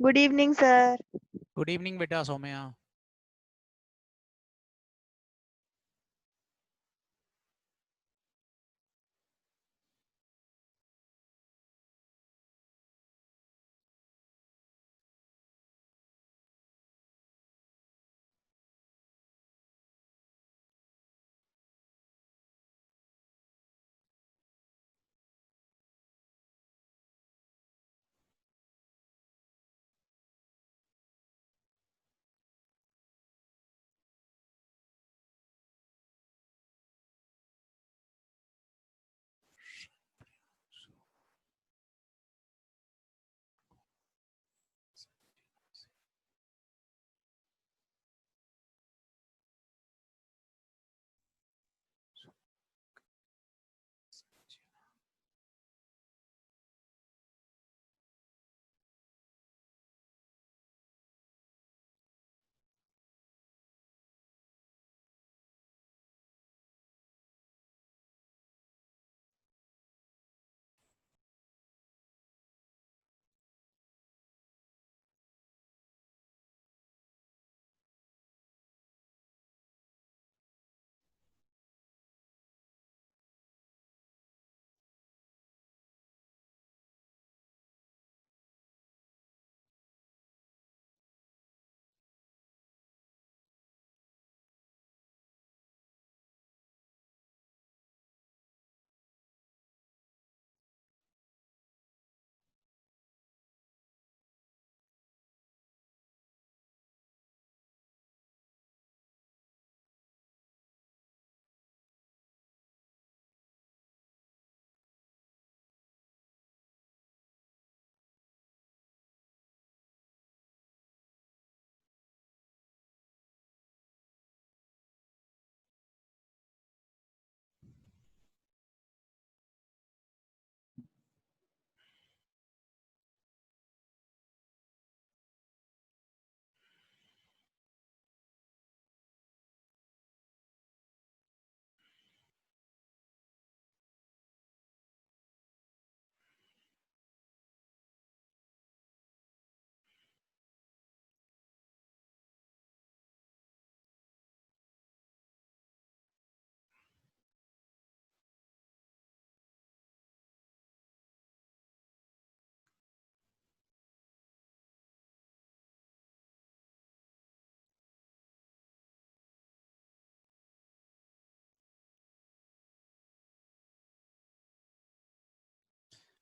Good evening sir. Good evening बेटा Saumya.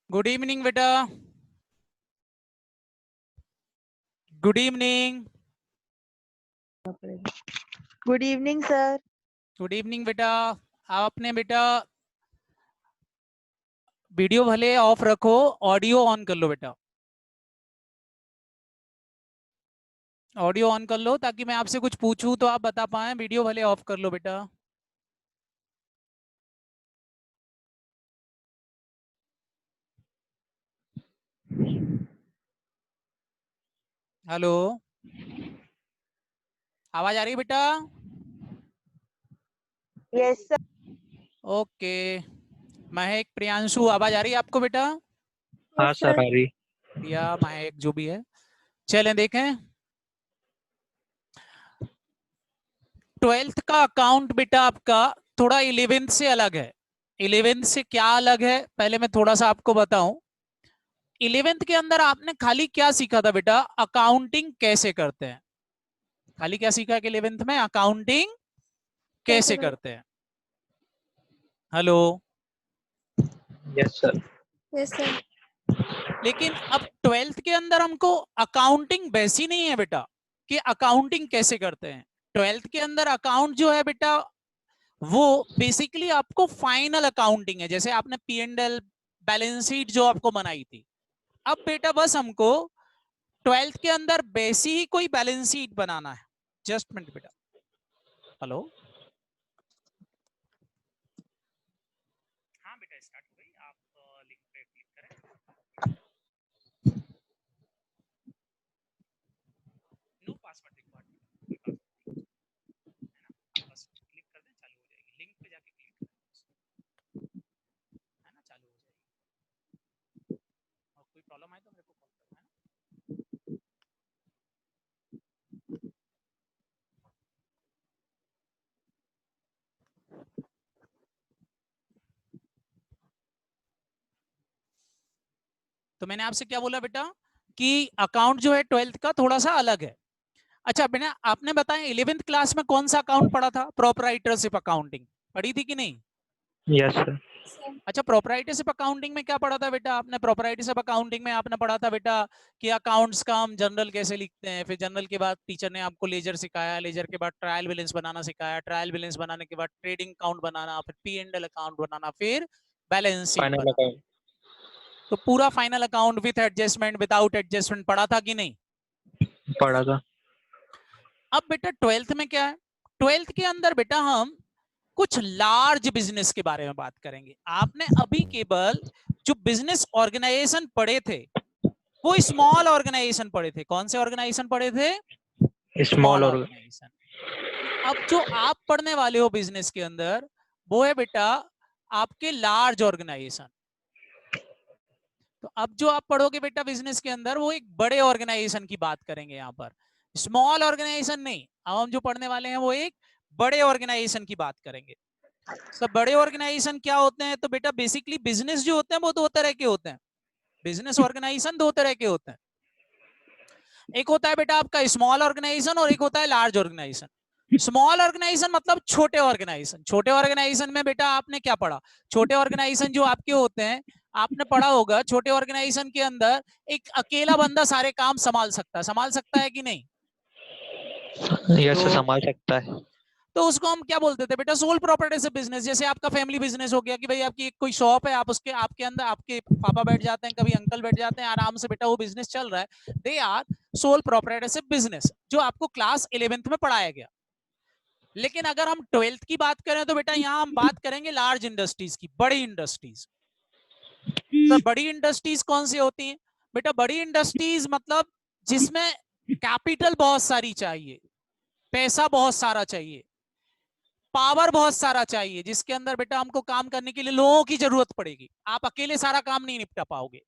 Good evening बेटा। Good evening. Good evening sir. Good evening बेटा। आपने बेटा वीडियो भले ऑफ रखो, ऑडियो ऑन कर लो बेटा। ऑडियो ऑन कर लो ताकि मैं आपसे कुछ पूछूं तो आप बता पाए। वीडियो भले ऑफ कर लो बेटा। हेलो, आवाज आ रही है बेटा? Yes sir. ओके। महक, प्रियांशु, आवाज आ रही है आपको बेटा? हाँ सर, आ रही। प्रिया, महक, जो भी है। चलें देखें। 12th का अकाउंट बेटा आपका थोड़ा 11th से अलग है। 11th से क्या अलग है पहले मैं थोड़ा सा आपको बताऊं। 11th के अंदर आपने खाली क्या सीखा था बेटा? अकाउंटिंग कैसे करते हैं। खाली क्या सीखा कि 11th में? अकाउंटिंग कैसे करते हैं। Hello. Yes sir. Yes sir. लेकिन अब 12th के अंदर हमको अकाउंटिंग वैसी नहीं है बेटा कि अकाउंटिंग कैसे करते हैं। 12th के अंदर अकाउंट जो है बेटा वो बेसिकली आपको फाइनल अकाउंटिंग है। जैसे आपने P&L बैलेंस शीट जो आपको बनाई थी, अब बेटा बस हमको 12th के अंदर वैसी ही कोई बैलेंस शीट बनाना है। जस्ट मिनट बेटा। हेलो। हाँ बेटा स्टार्ट हो गई। आप लिंक पे क्लिक करें। नो पासवर्ड रिक्वायर्ड, कोई पासवर्ड नहीं है ना। आप बस क्लिक कर दें, चालू हो जाएगी लिंक। तो मैंने आपसे क्या बोला बेटा कि अकाउंट जो है 12th का थोड़ा सा अलग है। अच्छा बेटा आपने बताया 11th क्लास में कौन सा अकाउंट पढ़ा था? प्रोप्राइटरशिप अकाउंटिंग पढ़ी थी कि नहीं? Yes sir. अच्छा प्रोप्राइटरशिप अकाउंटिंग में क्या पढ़ा था बेटा आपने? प्रोप्राइटरशिप अकाउंटिंग में आपने पढ़ा था बेटा कि अकाउंट्स का हम जनरल कैसे लिखते हैं, फिर जनरल के बाद टीचर ने आपको लेजर सिखाया, लेजर के बाद ट्रायल बैलेंस बनाना सिखाया, ट्रायल बैलेंस बनाने के बाद ट्रेडिंग अकाउंट बनाना, फिर P&L अकाउंट बनाना, फिर बैलेंस शीट फाइनल बनाना। अकाउंट तो पूरा final account with adjustment without adjustment पढ़ा था कि नहीं? पढ़ा था। अब बेटा 12th में क्या है? 12th के अंदर बेटा हम कुछ लार्ज बिजनेस के बारे में बात करेंगे। आपने अभी केवल जो बिजनेस ऑर्गेनाइजेशन पढ़े थे वो स्मॉल ऑर्गेनाइजेशन पढ़े थे। कौन से ऑर्गेनाइजेशन पढ़े थे? स्मॉल स्मॉल और ऑर्गेनाइजेशन। अब जो आप पढ़ने वाले हो बिजनेस के अंदर वो है बेटा आपके लार्ज ऑर्गेनाइजेशन। तो अब जो आप पढ़ोगे बेटा बिजनेस के अंदर वो एक बड़े ऑर्गेनाइजेशन की बात करेंगे यहाँ पर, स्मॉल ऑर्गेनाइजेशन नहीं। अब हम जो पढ़ने वाले हैं वो एक बड़े ऑर्गेनाइजेशन की बात करेंगे। सब बड़े ऑर्गेनाइजेशन क्या होते हैं? तो बेटा बेसिकली बिजनेस जो होते हैं वो दो तरह के होते हैं। बिजनेस ऑर्गेनाइजेशन दो तरह के होते हैं। एक होता है बेटा आपका स्मॉल ऑर्गेनाइजेशन और एक होता है लार्ज ऑर्गेनाइजेशन। स्मॉल ऑर्गेनाइजेशन मतलब छोटे ऑर्गेनाइजेशन। छोटे ऑर्गेनाइजेशन में बेटा आपने क्या पढ़ा? छोटे ऑर्गेनाइजेशन जो आपके होते हैं आपने पढ़ा होगा छोटे ऑर्गेनाइजेशन के अंदर एक अकेला बंदा सारे काम संभाल सकता है कि नहीं? यस तो संभाल सकता है। तो उसको हम क्या बोलते थे बेटा? Soul proprietorship business. जैसे आपका फैमिली बिजनेस हो गया कि भाई आपकी एक कोई शॉप है, आप उसके आपके अंदर आपके पापा बैठ जाते हैं, कभी अंकल बैठ जाते हैं, आराम से बेटा वो बिजनेस चल रहा है। They are sole proprietorship business जो आपको क्लास 11th में पढ़ाया गया। लेकिन अगर हम 12th की बात करें तो बेटा यहाँ हम बात करेंगे लार्ज इंडस्ट्रीज की, बड़ी इंडस्ट्रीज। तो बड़ी इंडस्ट्रीज कौन सी होती हैं बेटा? बड़ी इंडस्ट्रीज मतलब जिसमें कैपिटल बहुत सारी चाहिए, पैसा बहुत सारा चाहिए, पावर बहुत सारा चाहिए, जिसके अंदर बेटा हमको काम करने के लिए लोगों की जरूरत पड़ेगी। आप अकेले सारा काम नहीं निपटा पाओगे।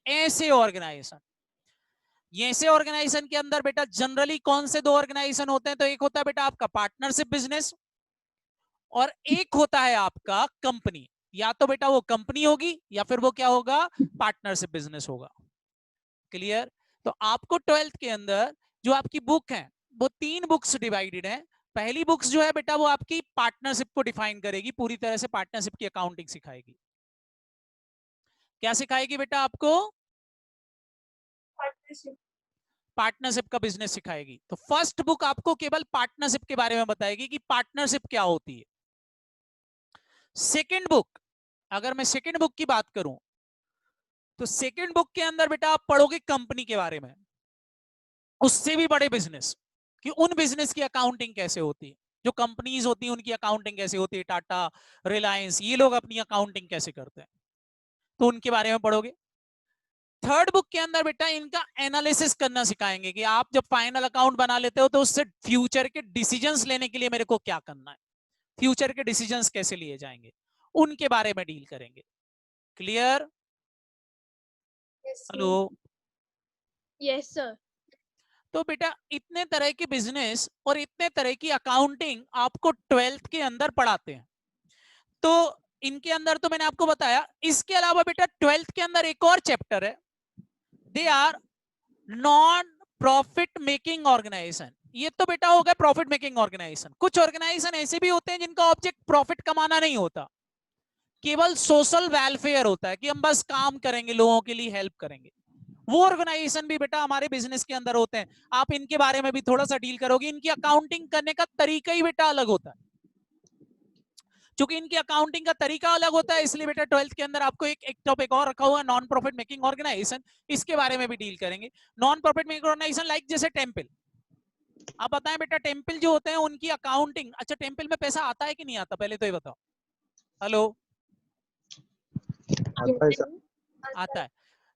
ऐसे ऑर्गेनाइजेशन, ऐसे ऑर्गेनाइजेशन के अंदर बेटा जनरली कौन से दो ऑर्गेनाइजेशन होते हैं? तो एक होता है बेटा आपका पार्टनरशिप बिजनेस और एक होता है आपका कंपनी। या तो बेटा वो कंपनी होगी या फिर वो क्या होगा? पार्टनरशिप बिजनेस होगा। क्लियर? तो आपको 12th के अंदर जो आपकी बुक है वो 3 बुक्स डिवाइडेड है। पहली बुक्स जो है बेटा वो आपकी पार्टनरशिप को डिफाइन करेगी, पूरी तरह से पार्टनरशिप की अकाउंटिंग सिखाएगी। क्या सिखाएगी बेटा आपको? पार्टनरशिप का बिजनेस सिखाएगी। तो फर्स्ट बुक आपको केवल पार्टनरशिप के बारे में बताएगी कि पार्टनरशिप क्या होती है। सेकंड बुक, अगर मैं सेकंड बुक की बात करूं तो सेकंड बुक के अंदर बेटा आप पढ़ोगे कंपनी के बारे में, उससे भी बड़े बिजनेस, कि उन बिजनेस की अकाउंटिंग कैसे होती है। जो कंपनीज होती हैं उनकी अकाउंटिंग कैसे होती है, टाटा, रिलायंस, ये लोग अपनी अकाउंटिंग कैसे करते हैं, तो उनके बारे में पढ़ोगे। थर्ड बुक के अंदर बेटा इनका एनालिसिस करना सिखाएंगे कि आप जब फाइनल अकाउंट बना लेते हो तो उससे फ्यूचर के डिसीजंस लेने के लिए मेरे को क्या करना है, फ्यूचर के डिसीजंस कैसे लिए जाएंगे, उनके बारे में डील करेंगे। क्लियर? हेलो? Yes sir. तो बेटा इतने तरह के बिजनेस और इतने तरह की अकाउंटिंग आपको 12th के अंदर पढ़ाते हैं। तो इनके अंदर तो मैंने आपको बताया। इसके अलावा बेटा 12th के अंदर एक और चैप्टर है, they are non profit making organisation. ये तो बेटा हो गया प्रॉफिट मेकिंग ऑर्गेनाइजेशन। कुछ ऑर्गेनाइजेशन ऐसे भी होते हैं जिनका ऑब्जेक्ट प्रॉफिट कमाना नहीं होता, केवल सोशल वेलफेयर होता है कि हम बस काम करेंगे, लोगों के लिए हेल्प करेंगे। वो ऑर्गेनाइजेशन भी बेटा हमारे बिजनेस के अंदर होते हैं। आप इनके बारे में भी थोड़ा सा डील करोगे। इनकी अकाउंटिंग करने का तरीका ही बेटा अलग होता है। क्योंकि इनकी अकाउंटिंग का तरीका अलग होता है इसलिए बेटा 12th के अंदर आपको एक टॉपिक और रखा हुआ है, नॉन प्रॉफिट मेकिंग ऑर्गेनाइजेशन। इसके बारे में भी डील करेंगे। Non profit making organisation like जैसे टेम्पल। आप बताएं बेटा टेम्पल जो होते हैं उनकी अकाउंटिंग। अच्छा टेम्पल में पैसा आता है कि नहीं आता, पहले तो ये बताओ। हेलो? आता है।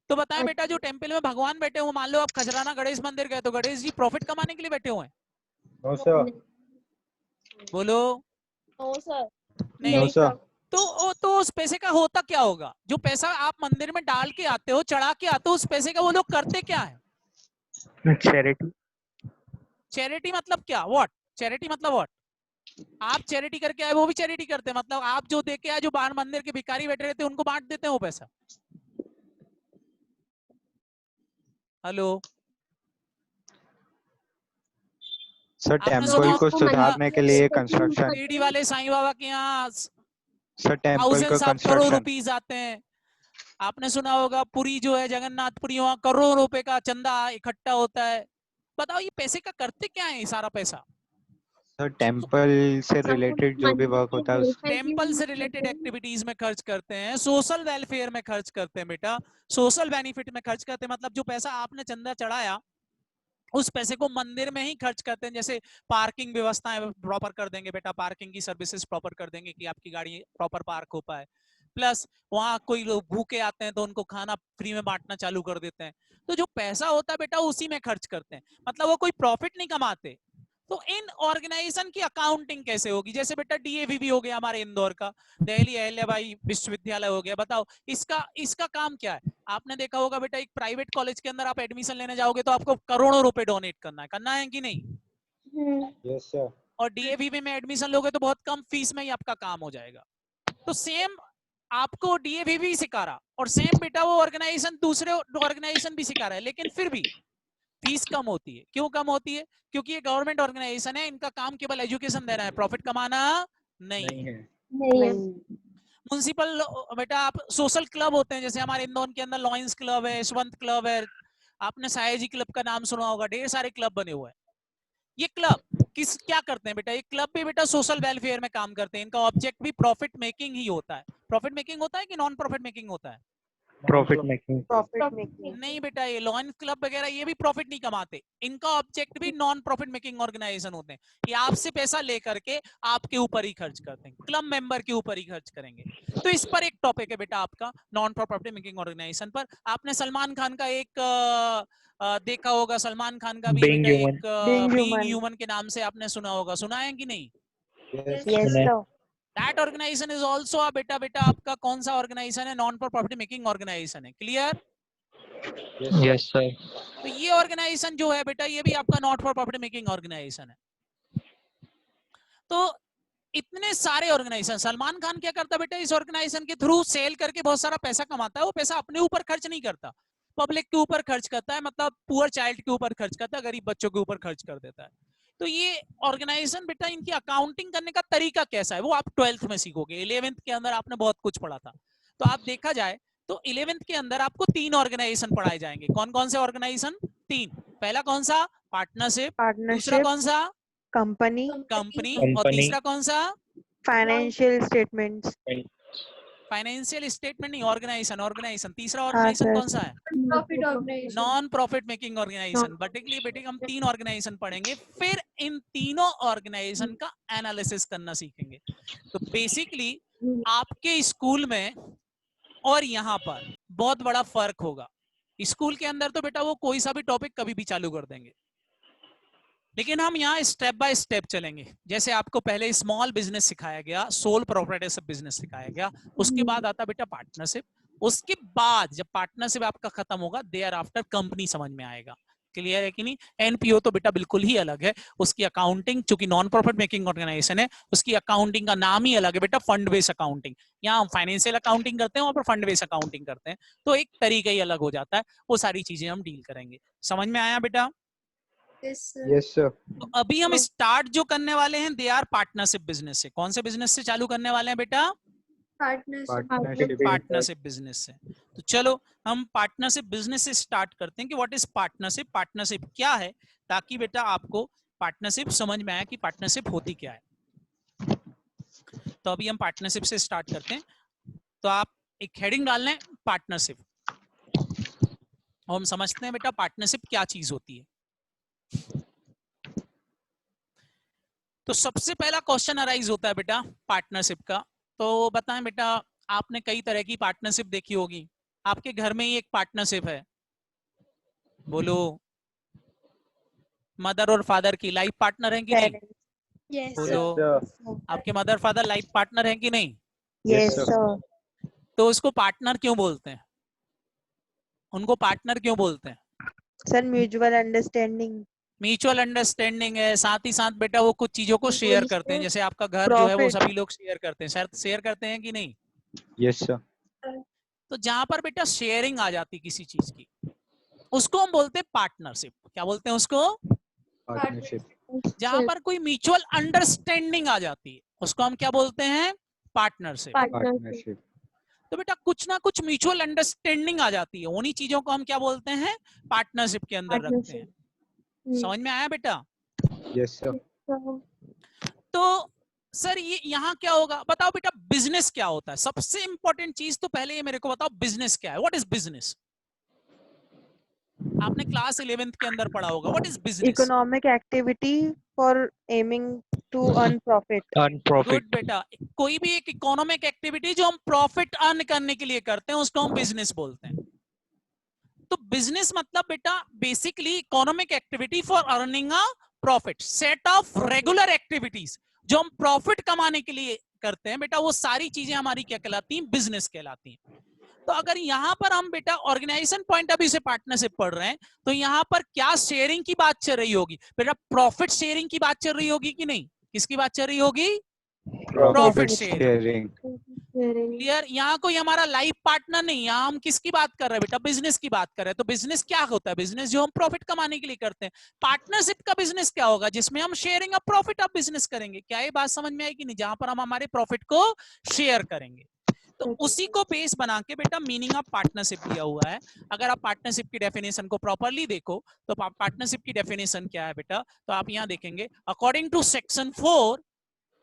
तो बताएं बेटा जो टेम्पल में भगवान बैठे हुए, मान लो आप खजराना गणेश मंदिर गए तो गणेश जी प्रॉफिट कमाने के लिए बैठे हुए हैं? बोलो। No sir. नहीं। तो उस पैसे का होता क्या होगा? जो पैसा आप मंदिर में डाल के आते हो, चढ़ा के आते हो, उस पैसे का वो लोग करते क्या है? चैरिटी। चैरिटी मतलब क्या? व्हाट? चैरिटी मतलब व्हाट? आप चैरिटी करके आए वो भी चैरिटी करते हैं, मतलब आप जो दे के आए, जो बाहर मंदिर के भिखारी बैठे रहते हैं उनको बांट देते हैं वो पैसा। हेलो, सर आपने सुना टेम्पल को होगा सुधारने के लिए कंस्ट्रक्शन। शिरडी वाले साईं बाबा के यहाँ सर टेम्पल को thousands of crore construction. Rupees आते हैं। आपने सुना होगा पुरी जो है जगन्नाथपुरी, वहाँ करोड़ों रुपए का चंदा इकट्ठा होता है। बताओ ये पैसे का करते क्या है ये सारा पैसा? सर टेम्पल से रिलेटेड जो भी वर्क होता है टेम्पल से रिलेटेड एक्टिविटीज में खर्च करते हैं, सोशल वेलफेयर में खर्च करते हैं बेटा, सोशल बेनिफिट में खर्च करते हैं। मतलब जो पैसा आपने चंदा चढ़ाया उस पैसे को मंदिर में ही खर्च करते हैं। जैसे पार्किंग व्यवस्थाएं प्रॉपर कर देंगे बेटा, पार्किंग की सर्विसेज प्रॉपर कर देंगे कि आपकी गाड़ी प्रॉपर पार्क हो पाए। प्लस वहां कोई लोग भूखे आते हैं तो उनको खाना फ्री में बांटना चालू कर देते हैं। तो जो पैसा होता है बेटा उसी में खर्च करते हैं, मतलब वो कोई प्रॉफिट नहीं कमाते। तो इन ऑर्गेनाइजेशन की अकाउंटिंग कैसे होगी? जैसे बेटा डीएवीवी हो गया हमारे इंदौर का, दिल्ली अहिल्याबाई विश्वविद्यालय हो गया, बताओ इसका काम क्या है? आपने देखा होगा बेटा, एक प्राइवेट कॉलेज के अंदर आप एडमिशन लेने जाओगे तो आपको करोड़ों रुपए डोनेट करना है कि नहीं? Yes sir. और डीएवीवी में एडमिशन लोगे तो बहुत कम फीस में ही आपका काम हो जाएगा। तो सेम आपको डीएवीवी सिखा रहा और सेम बेटा वो ऑर्गेनाइजेशन दूसरे ऑर्गेनाइजेशन भी सिखा रहा है, लेकिन फिर भी फीस कम होती है। क्यों कम होती है? क्योंकि ये गवर्नमेंट ऑर्गेनाइजेशन है, इनका काम केवल एजुकेशन देना है, प्रॉफिट कमाना नहीं है। म्युनिसिपल बेटा आप सोशल क्लब होते हैं, जैसे हमारे इंदौर के अंदर लॉयंस क्लब है, यशवंत क्लब है, आपने सायाजी क्लब का नाम सुना होगा, ढेर सारे क्लब बने हुए हैं। ये क्लब क्या करते हैं बेटा? ये क्लब भी बेटा सोशल वेलफेयर में काम करते हैं। इनका ऑब्जेक्ट भी प्रॉफिट मेकिंग ही होता है। प्रॉफिट मेकिंग होता है कि नॉन प्रॉफिट मेकिंग होता है? Profit making. Profit making. नहीं बेटा, ये लॉयंस क्लब वगैरह ये भी प्रॉफिट नहीं कमाते। इनका ऑब्जेक्ट भी नॉन प्रॉफिट मेकिंग ऑर्गेनाइजेशन होते हैं। ये आपसे पैसा लेकर के आपके ऊपर ही खर्च करते हैं, क्लब मेंबर के ऊपर ही खर्च करेंगे। तो इस पर एक टॉपिक है बेटा आपका नॉन प्रॉफिट मेकिंग ऑर्गेनाइजेशन पर। आपने सलमान खान का एक देखा होगा, सलमान खान का भी Being बेटा Human। एक Being बीइंग Human। ह्यूमन के नाम से आपने सुना होगा, सुना है कि नहीं? Yes sir. That organisation is also बेटा आपका कौन सा ऑर्गेनाइजेशन है? नॉन प्रॉफिट मेकिंग ऑर्गेनाइजेशन है। क्लियर? Yes sir. तो ये ऑर्गेनाइजेशन जो है बेटा, ये भी आपका not for profit making organisation है। तो इतने सारे ऑर्गेनाइजेशन, सलमान खान क्या करता है बेटा? इस ऑर्गेनाइजेशन के थ्रू सेल करके बहुत सारा पैसा कमाता है। वो पैसा अपने ऊपर खर्च नहीं करता, पब्लिक के ऊपर खर्च करता है, मतलब पुअर चाइल्ड के ऊपर खर्च करता है, गरीब बच्चों के ऊपर खर्च कर देता है। तो ये ऑर्गेनाइजेशन बेटा, इनकी अकाउंटिंग करने का तरीका कैसा है वो आप 12th में सीखोगे। 11th के अंदर आपने बहुत कुछ पढ़ा था। तो आप देखा जाए तो 11th के अंदर आपको 3 ऑर्गेनाइजेशन पढ़ाए जाएंगे। कौन कौन से ऑर्गेनाइजेशन? 3। पहला कौन सा? पार्टनरशिप। दूसरा पार्टनरशिप, कौन सा? Company, company. और कंपनी। तीसरा कौन सा? Financial statements. फाइनेंशियल स्टेटमेंट नहीं, ऑर्गेनाइजेशन। ऑर्गेनाइजेशन तीसरा हाँ ऑर्गेनाइजेशन सर। कौन सा है? Profit organization. Non profit making organization. बेटिकली बेटिक हम 3 ऑर्गेनाइजेशन पढ़ेंगे, फिर इन तीनों ऑर्गेनाइजेशन का एनालिसिस करना सीखेंगे। तो बेसिकली आपके स्कूल में और यहाँ पर बहुत बड़ा फर्क होगा। स्कूल के अंदर तो बेटा वो कोई सा भी टॉपिक कभी भी चालू कर देंगे, लेकिन हम यहाँ स्टेप बाय स्टेप चलेंगे। जैसे आपको पहले स्मॉल बिजनेस सिखाया गया, सोल प्रोप्राइटरशिप बिजनेस सिखाया गया, उसके बाद आता बेटा पार्टनरशिप, उसके बाद जब पार्टनरशिप आपका खत्म होगा देयर आफ्टर कंपनी समझ में आएगा। क्लियर है कि नहीं? एनपीओ तो बेटा बिल्कुल ही अलग है, उसकी अकाउंटिंग चूंकि नॉन प्रॉफिट मेकिंग ऑर्गेनाइजेशन है, उसकी अकाउंटिंग का नाम ही अलग है बेटा, फंड बेस्ड अकाउंटिंग। यहाँ हम फाइनेंशियल अकाउंटिंग करते हैं, वहां पर फंड बेस्ड अकाउंटिंग करते हैं, तो एक तरीका ही अलग हो जाता है। वो सारी चीजें हम डील करेंगे। समझ में आया बेटा? Yes, sir. Yes sir. तो अभी हम स्टार्ट जो करने वाले हैं दे आर पार्टनरशिप बिजनेस से। कौन से बिजनेस से चालू करने वाले हैं बेटा? Partnership. पार्टनरशिप बिजनेस से। तो चलो हम पार्टनरशिप बिजनेस से स्टार्ट करते हैं कि व्हाट इज पार्टनरशिप, पार्टनरशिप क्या है, ताकि बेटा आपको पार्टनरशिप समझ में आए कि पार्टनरशिप होती क्या है। तो अभी हम पार्टनरशिप से स्टार्ट करते हैं। तो आप एक हेडिंग डाल लें पार्टनरशिप, और हम समझते हैं बेटा पार्टनरशिप क्या चीज होती है। तो सबसे पहला क्वेश्चन अराइज होता है बेटा पार्टनरशिप का। तो बताएं बेटा, आपने कई तरह की पार्टनरशिप देखी होगी, आपके घर में ही एक पार्टनरशिप है, बोलो। मदर और फादर की लाइफ पार्टनर है कि नहीं? Yes, बोलो। sir. आपके मदर फादर लाइफ पार्टनर है कि नहीं? Yes sir. तो उसको पार्टनर क्यों बोलते हैं? उनको पार्टनर क्यों बोलते हैं? Sir mutual understanding. Mutual understanding है, साथ ही साथ बेटा वो कुछ चीजों को शेयर करते हैं। जैसे आपका घर जो है वो Profit। सभी लोग शेयर करते हैं, शायद शेयर करते हैं कि नहीं? Yes sir. तो जहां पर बेटा शेयरिंग आ जाती किसी चीज की, उसको हम बोलते हैं पार्टनरशिप। क्या बोलते हैं उसको? पार्टनरशिप। जहां पर कोई म्यूचुअल अंडरस्टैंडिंग आ जाती है उसको हम क्या बोलते हैं? पार्टनरशिप। पार्टनरशिप। तो बेटा कुछ ना कुछ म्यूचुअल अंडरस्टैंडिंग आ जाती है, उन्हीं चीजों को हम क्या बोलते हैं? पार्टनरशिप के अंदर रखते हैं। समझ में आया बेटा? Yes sir. तो सर ये यहाँ क्या होगा बताओ बेटा? बिजनेस क्या होता है? सबसे इंपॉर्टेंट चीज तो पहले ये मेरे को बताओ, बिजनेस क्या है? What is business? आपने क्लास 11th के अंदर पढ़ा होगा, what is business? Economic activity for aiming to earn profit. Earn profit. Good बेटा, कोई भी एक इकोनॉमिक एक्टिविटी जो हम प्रॉफिट अर्न करने के लिए करते हैं उसको हम बिजनेस बोलते हैं। तो बिजनेस मतलब बेटा basically economic activity for earning a profit, set of regular activities जो हम प्रॉफिट कमाने के लिए करते हैं बेटा, वो सारी चीजें हमारी क्या कहलाती हैं? बिजनेस कहलाती हैं। तो अगर यहाँ पर हम बेटा ऑर्गेनाइजेशन पॉइंट ऑफ व्यू से पार्टनरशिप पढ़ रहे हैं तो यहाँ पर क्या शेयरिंग की बात चल रही होगी बेटा? प्रॉफिट शेयरिंग की बात चल रही होगी कि नहीं? किसकी बात चल रही होगी? Profit sharing. क्लियर? यहाँ कोई हमारा लाइफ पार्टनर नहीं, यहाँ हम किसकी बात कर रहे हैं बेटा? बिजनेस की बात कर रहे हैं। तो बिजनेस क्या होता है? बिजनेस जो हम प्रॉफिट कमाने के लिए करते हैं। पार्टनरशिप का बिजनेस क्या होगा? जिसमें हम sharing of profit of business करेंगे। क्या ये बात समझ में आएगी नहीं? जहां पर हम हमारे प्रॉफिट को शेयर करेंगे। तो उसी को बेस बना के बेटा मीनिंग ऑफ पार्टनरशिप दिया हुआ है। अगर आप पार्टनरशिप की डेफिनेशन को प्रॉपरली देखो तो पार्टनरशिप की डेफिनेशन क्या है बेटा? तो आप यहाँ देखेंगे according to section 4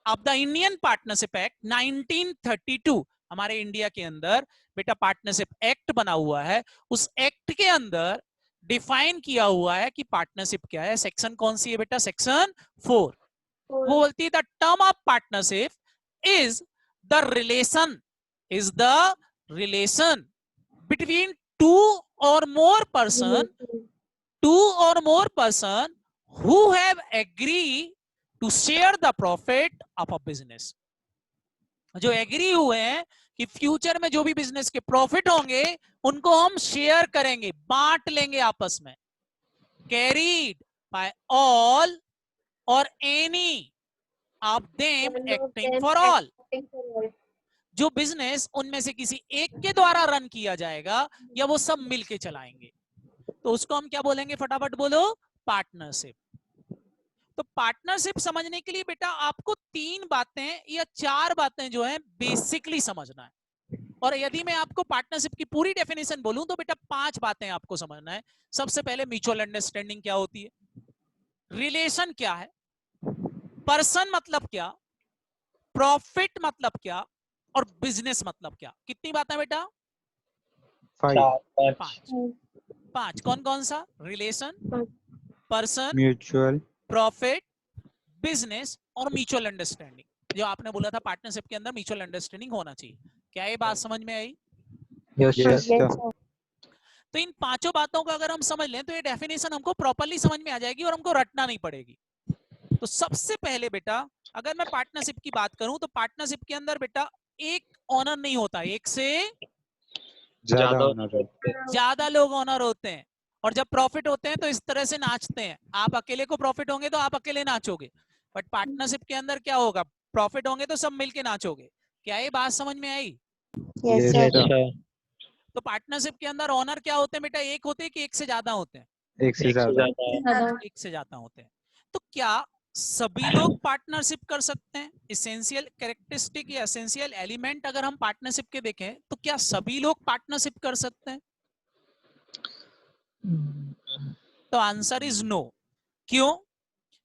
of the Indian partnership act 1932, हमारे इंडिया के अंदर बेटा पार्टनरशिप एक्ट बना हुआ है। उस एक्ट के अंदर डिफाइन किया हुआ है कि पार्टनरशिप क्या है। सेक्शन कौन सी है बेटा? सेक्शन 4। वो बोलती है the term of partnership is the relation between two or more person who have agreed to share the profit of a business। जो एग्री हुए हैं कि फ्यूचर में जो भी बिजनेस के प्रॉफिट होंगे उनको हम शेयर करेंगे, बांट लेंगे आपस में। कैरीड बाय ऑल और any of them acting for all. जो बिजनेस उनमें से किसी एक के द्वारा रन किया जाएगा या वो सब मिलके चलाएंगे तो उसको हम क्या बोलेंगे? फटाफट बोलो। पार्टनरशिप। तो पार्टनरशिप समझने के लिए बेटा आपको 3 बातें या 4 बातें जो है बेसिकली समझना है। और यदि मैं आपको पार्टनरशिप की पूरी डेफिनेशन बोलूं तो बेटा 5 बातें आपको समझना है। सबसे पहले म्यूचुअल अंडरस्टैंडिंग क्या होती है, रिलेशन क्या है, पर्सन मतलब क्या, प्रॉफिट मतलब क्या और बिजनेस मतलब क्या। कितनी बातें बेटा? 5। कौन कौन सा? Relation, person, mutual, profit, business और म्यूचुअल अंडरस्टैंडिंग। जो आपने बोला था पार्टनरशिप के अंदर म्यूचुअल अंडरस्टैंडिंग होना चाहिए। क्या ये बात समझ में आई? Yes, sir. Yes sir. तो इन 5 बातों को अगर हम समझ लें तो ये डेफिनेशन हमको प्रॉपर्ली समझ में आ जाएगी और हमको रटना नहीं पड़ेगी। तो सबसे पहले बेटा अगर मैं पार्टनरशिप की बात करूं तो पार्टनरशिप के अंदर बेटा एक ओनर नहीं होता, एक से ज्यादा ओनर होते हैं। ज्यादा लोग ओनर होते हैं। और जब प्रॉफिट होते हैं तो इस तरह से नाचते हैं। आप अकेले को प्रॉफिट होंगे तो आप अकेले नाचोगे, बट पार्टनरशिप के अंदर क्या होगा? प्रॉफिट होंगे तो सब मिलके नाचोगे। क्या ये बात समझ में आई? Yes, Yes, sir. Yes, sir. तो पार्टनरशिप के अंदर ओनर क्या होते हैं बेटा? एक होते हैं कि एक से ज्यादा होते हैं? एक से ज्यादा। एक से ज्यादा होते हैं। तो क्या सभी लोग पार्टनरशिप कर सकते हैं? एसेंशियल कैरेक्टरिस्टिक या एसेंशियल एलिमेंट अगर हम पार्टनरशिप के देखें तो क्या सभी लोग पार्टनरशिप कर सकते हैं? तो आंसर इज नो। क्यों?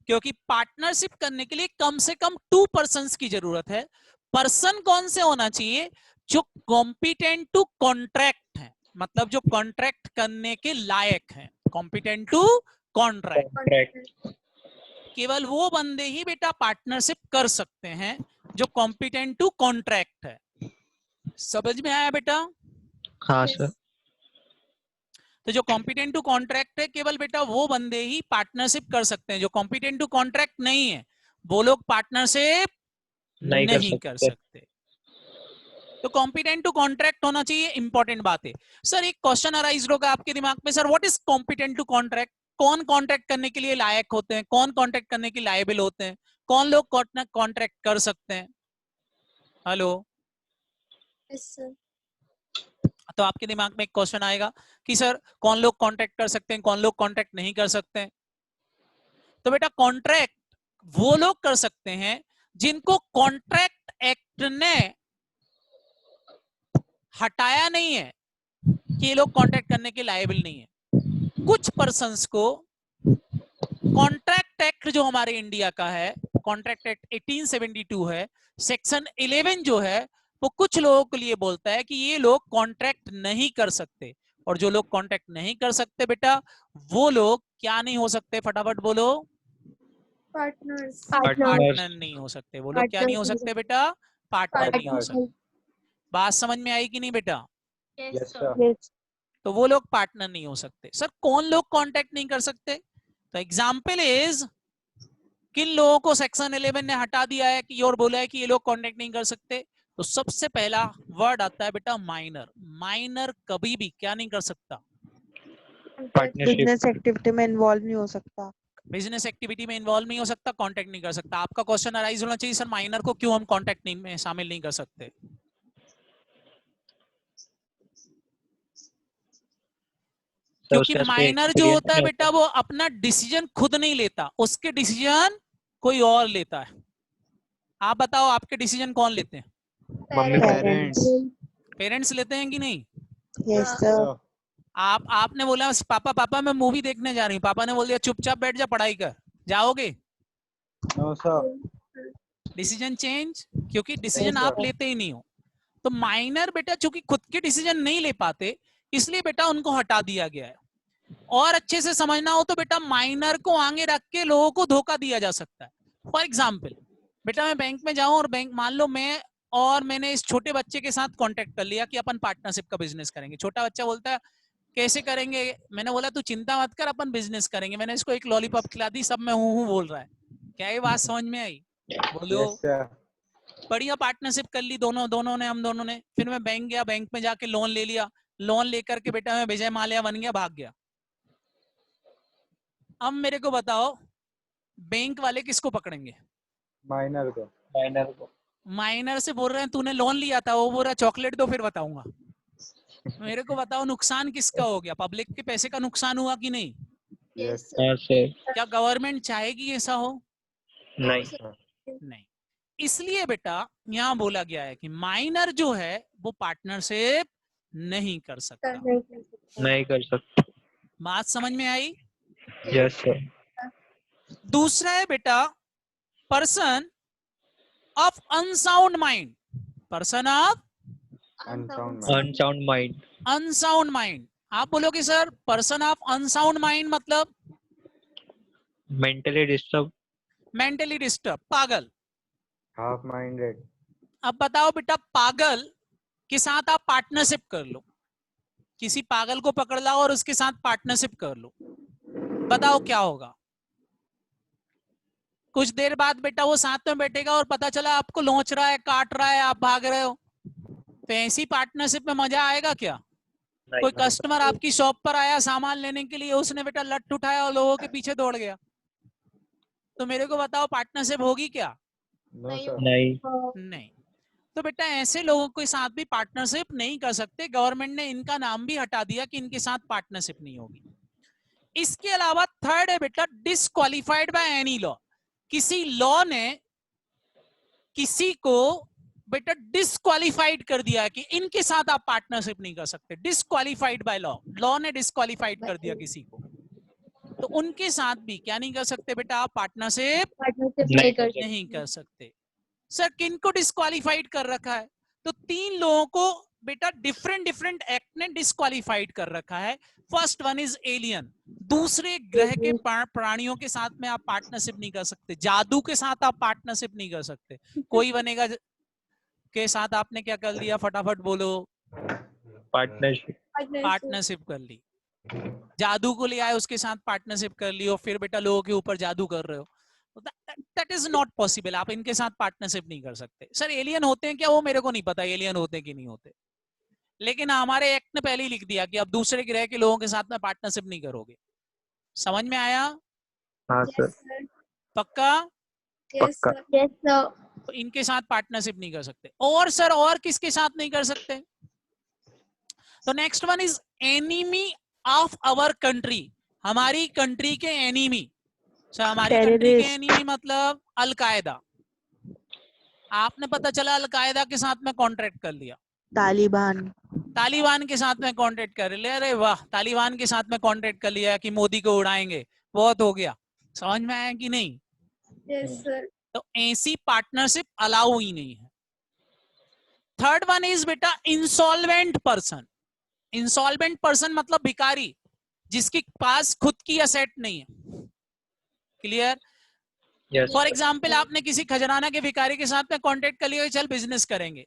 क्योंकि पार्टनरशिप करने के लिए कम से कम 2 पर्सन्स की जरूरत है। पर्सन कौन से होना चाहिए? जो कॉम्पिटेंट टू कॉन्ट्रैक्ट है, मतलब जो कॉन्ट्रैक्ट करने के लायक है। Competent to contract. केवल वो बंदे ही बेटा पार्टनरशिप कर सकते हैं जो कॉम्पिटेंट टू कॉन्ट्रैक्ट है। समझ में आया बेटा? हाँ सर। तो जो कॉम्पिटेंट टू कॉन्ट्रैक्ट है केवल बेटा वो बंदे ही पार्टनरशिप कर सकते हैं। जो कॉम्पिटेंट टू कॉन्ट्रैक्ट नहीं है वो लोग पार्टनरशिप नहीं कर सकते। तो कॉम्पिटेंट टू कॉन्ट्रैक्ट होना चाहिए, इंपॉर्टेंट बात है। सर एक क्वेश्चन अराइज होगा आपके दिमाग में, sir what is competent to contract? कौन कॉन्ट्रैक्ट करने के लिए लायक होते हैं, कौन कॉन्ट्रैक्ट करने के लायबल होते हैं, कौन लोग कॉन्ट्रैक्ट कर सकते हैं? हेलो। Yes, sir. तो आपके दिमाग में एक क्वेश्चन आएगा कि सर कौन लोग कॉन्ट्रैक्ट कर सकते हैं, कौन लोग कॉन्ट्रैक्ट नहीं कर सकते हैं। तो बेटा कॉन्ट्रैक्ट वो लोग कर सकते हैं जिनको कॉन्ट्रैक्ट एक्ट ने हटाया नहीं है कि ये लोग कॉन्ट्रैक्ट करने के लायबिल नहीं है। कुछ पर्संस को कॉन्ट्रैक्ट एक्ट जो हमारे इंडिया का है, कॉन्ट्रैक्ट एक्ट 1872 है, सेक्शन 11 जो है वो कुछ लोगों के लिए बोलता है कि ये लोग कॉन्ट्रैक्ट नहीं कर सकते। और जो लोग कॉन्ट्रैक्ट नहीं कर सकते बेटा वो लोग क्या नहीं हो सकते, फटाफट बोलो। Partners. पार्टनर नहीं हो सकते। वो लोग क्या नहीं हो सकते बेटा, पार्टनर नहीं हो सकते। बात समझ में आई कि नहीं बेटा? Yes, sir. Yes. तो वो लोग पार्टनर नहीं हो सकते। सर कौन लोग कॉन्टैक्ट नहीं कर सकते? तो एग्जाम्पल इज किन लोगों को सेक्शन 11 ने हटा दिया है कि और बोला है कि ये लोग कॉन्टैक्ट नहीं कर सकते? तो सबसे पहला वर्ड आता है बेटा माइनर। माइनर कभी भी क्या नहीं कर सकता, पार्टनरशिप बिजनेस एक्टिविटी में इन्वॉल्व नहीं हो सकता। बिजनेस एक्टिविटी में इन्वॉल्व नहीं हो सकता, कॉन्टैक्ट नहीं कर सकता। आपका क्वेश्चन अराइज होना चाहिए सर माइनर को क्यों हम कॉन्टैक्ट नहीं में शामिल नहीं कर सकते? क्योंकि माइनर जो होता है बेटा वो अपना डिसीजन खुद नहीं लेता, उसके डिसीजन कोई और लेता है। आप बताओ आपके डिसीजन कौन लेते हैं? Mummy parents. पेरेंट्स लेते हैं कि नहीं? Yes sir. आपने बोला पापा पापा मैं मूवी देखने जा रही हूँ, पापा ने बोल दिया चुपचाप बैठ जा पढ़ाई कर, जाओगे? No sir. डिसीजन चेंज, क्योंकि डिसीजन आप लेते ही नहीं हो। तो माइनर बेटा चूंकि खुद के डिसीजन नहीं ले पाते इसलिए बेटा उनको हटा दिया गया है। और अच्छे से समझना हो तो बेटा माइनर को आगे रख के लोगों को धोखा दिया जा सकता है। फॉर एग्जाम्पल बेटा मैं बैंक में जाऊं और बैंक मान लो मैंने इस छोटे बच्चे के साथ कांटेक्ट कर लिया कि अपन पार्टनरशिप का बिजनेस करेंगे। छोटा बच्चा बोलता है कैसे करेंगे? मैंने बोला तू चिंता मत कर अपन बिजनेस करेंगे। मैंने इसको एक लॉलीपॉप खिला दी, सब में हूं बोल रहा है। क्या ये बात समझ में आई? बोलो। बढ़िया पार्टनरशिप कर ली हम दोनों ने। फिर मैं बैंक गया, बैंक में जाके लोन ले लिया। लोन लेकर के बेटा मैं विजय माल्या बन गया, भाग गया। अब मेरे को बताओ बैंक वाले किसको पकड़ेंगे? माइनर को। माइनर से बोल रहे हैं तूने लोन लिया था, वो बोल रहा चॉकलेट दो फिर बताऊंगा। मेरे को बताओ नुकसान किसका हो गया? पब्लिक के पैसे का नुकसान हुआ कि नहीं? Yes, sir. हाँ सर। क्या गवर्नमेंट चाहेगी ऐसा हो? नहीं। नहीं। इसलिए बेटा यहाँ बोला गया है कि माइनर जो है वो पार्टनरशिप नहीं कर सकता। नहीं कर सकते। बात समझ में आई? Yes sir. दूसरा है बेटा person of unsound mind. Person of unsound mind. Unsound mind. आप बोलोगे sir person of unsound mind मतलब? Mentally disturb. मेंटली डिस्टर्ब, पागल। Half minded. अब बताओ बेटा पागल के साथ आप पार्टनरशिप कर लो, किसी पागल को पकड़ लाओ और उसके साथ पार्टनरशिप कर लो, बताओ क्या होगा? कुछ देर बाद बेटा वो साथ में बैठेगा और पता चला आपको लोच रहा है, काट रहा है, आप भाग रहे हो। तो ऐसी पार्टनरशिप में मजा आएगा क्या? कोई कस्टमर आपकी शॉप पर आया सामान लेने के लिए, उसने बेटा लट उठाया और लोगों के पीछे दौड़ गया, तो मेरे को बताओ पार्टनरशिप होगी क्या? नहीं। तो बेटा ऐसे लोगों के साथ भी पार्टनरशिप नहीं कर सकते। गवर्नमेंट ने इनका नाम भी हटा दिया कि इनके साथ पार्टनरशिप नहीं होगी। इसके अलावा थर्ड है बेटा डिस्क्वालिफाइड बाय एनी लॉ। किसी लॉ ने किसी को बेटा डिस्क्वालिफाइड कर दिया है कि इनके साथ आप पार्टनरशिप नहीं कर सकते। डिस्क्वालिफाइड बाय लॉ, लॉ ने डिस्क्वालिफाइड कर दिया किसी को, तो उनके साथ भी क्या नहीं कर सकते बेटा आप? पार्टनरशिप नहीं कर सकते। सर किन को डिस्क्वालिफाइड कर रखा है? तो 3 लोगों को बेटा डिफरेंट एक्ट ने डिस्क्वालिफाइड कर रखा है। First one is alien. दूसरे ग्रह के प्राणियों के साथ में आप पार्टनरशिप नहीं कर सकते। जादू के साथ आप पार्टनरशिप नहीं कर सकते। कोई बनेगा के साथ आपने क्या कर लिया? फटाफट बोलो। पार्टनरशिप कर ली। जादू को ले आए उसके साथ पार्टनरशिप कर ली और फिर बेटा लोगों के ऊपर जादू कर रहे हो। That is not possible। आप इनके साथ पार्टनरशिप नहीं कर सकते। सर एलियन होते हैं क्या? वो मेरे को नहीं पता एलियन होते हैं कि नहीं होते, लेकिन हमारे एक्ट ने पहले ही लिख दिया कि अब दूसरे ग्रह के लोगों के साथ में पार्टनरशिप नहीं करोगे। समझ में आया? हाँ सर। पक्का? पक्का। तो इनके साथ पार्टनरशिप नहीं कर सकते। और सर और किसके साथ नहीं कर सकते? तो next one is enemy of our country, हमारी कंट्री के एनिमी। हमारी कंट्री के एनिमी मतलब अल-कायदा। आपने पता चला अल-कायदा के साथ में कॉन्ट्रैक्ट कर लिया, तालिबान के साथ में कॉन्ट्रैक्ट कर लिया, अरे वाह तालिबान के साथ में कॉन्ट्रैक्ट कर लिया कि मोदी को उड़ाएंगे, बहुत हो गया। समझ में आया कि नहीं? Yes, sir. तो ऐसी पार्टनरशिप अलाउ ही नहीं है। थर्ड वन इज बेटा इंसॉल्वेंट पर्सन। इंसॉल्वेंट पर्सन मतलब भिखारी, जिसके पास खुद की असेट नहीं है। क्लियर? Yes. फॉर एग्जाम्पल आपने किसी खजराना के भिखारी के साथ में कॉन्टेक्ट कर लिया, चल बिजनेस करेंगे,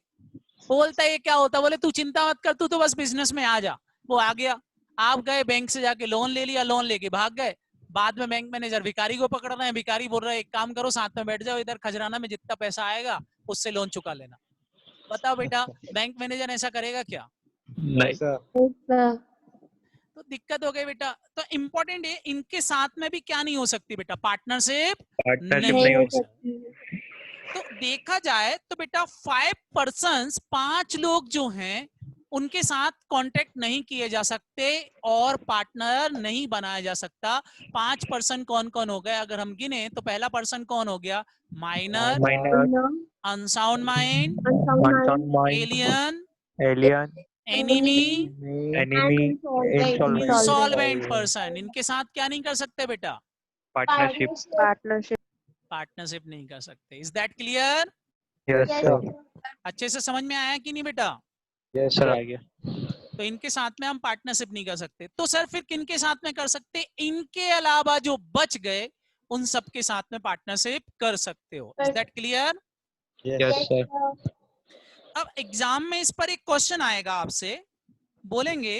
बोलता है क्या होता, बोले तू चिंता मत कर, तू तो बस बिजनेस में आ जा। वो आ गया, आप गए बैंक से जाके लोन ले लिया, लोन लेके भाग गए, बाद में बैंक मैनेजर भिखारी को पकड़ रहे हैं, भिखारी बोल रहा है एक काम करो साथ में बैठ जाओ, इधर खजराना में जितना पैसा आएगा उससे लोन चुका लेना। बताओ बेटा बैंक मैनेजर ऐसा करेगा क्या? नहीं सर। Yes, sir. तो दिक्कत हो गई बेटा। तो इम्पोर्टेंट है, इनके साथ में भी क्या नहीं हो सकती बेटा, पार्टनरशिप पार्टनरशिप नहीं नहीं हो हो सकती। तो देखा जाए तो बेटा 5 पर्सन्स, 5 लोग जो हैं उनके साथ कांटेक्ट नहीं किए जा सकते और पार्टनर नहीं बनाया जा सकता। 5 पर्सन कौन कौन हो गए अगर हम गिने तो पहला पर्सन कौन हो गया? Minor, minor, unsound mind, unsound mind, alien, alien, enemy, enemy, insolvent person. इनके साथ क्या नहीं कर सकते बेटा? पार्टनरशिप। पार्टनरशिप नहीं कर सकते। Is that clear? Yes sir. अच्छे से समझ में आया कि नहीं बेटा? यस सर, आ गया। तो इनके साथ में हम पार्टनरशिप नहीं कर सकते। तो सर फिर किनके साथ में कर सकते? इनके अलावा जो बच गए उन सब के साथ में पार्टनरशिप कर सकते हो। Is that clear? Yes sir. अब एग्जाम में इस पर एक क्वेश्चन आएगा आपसे, बोलेंगे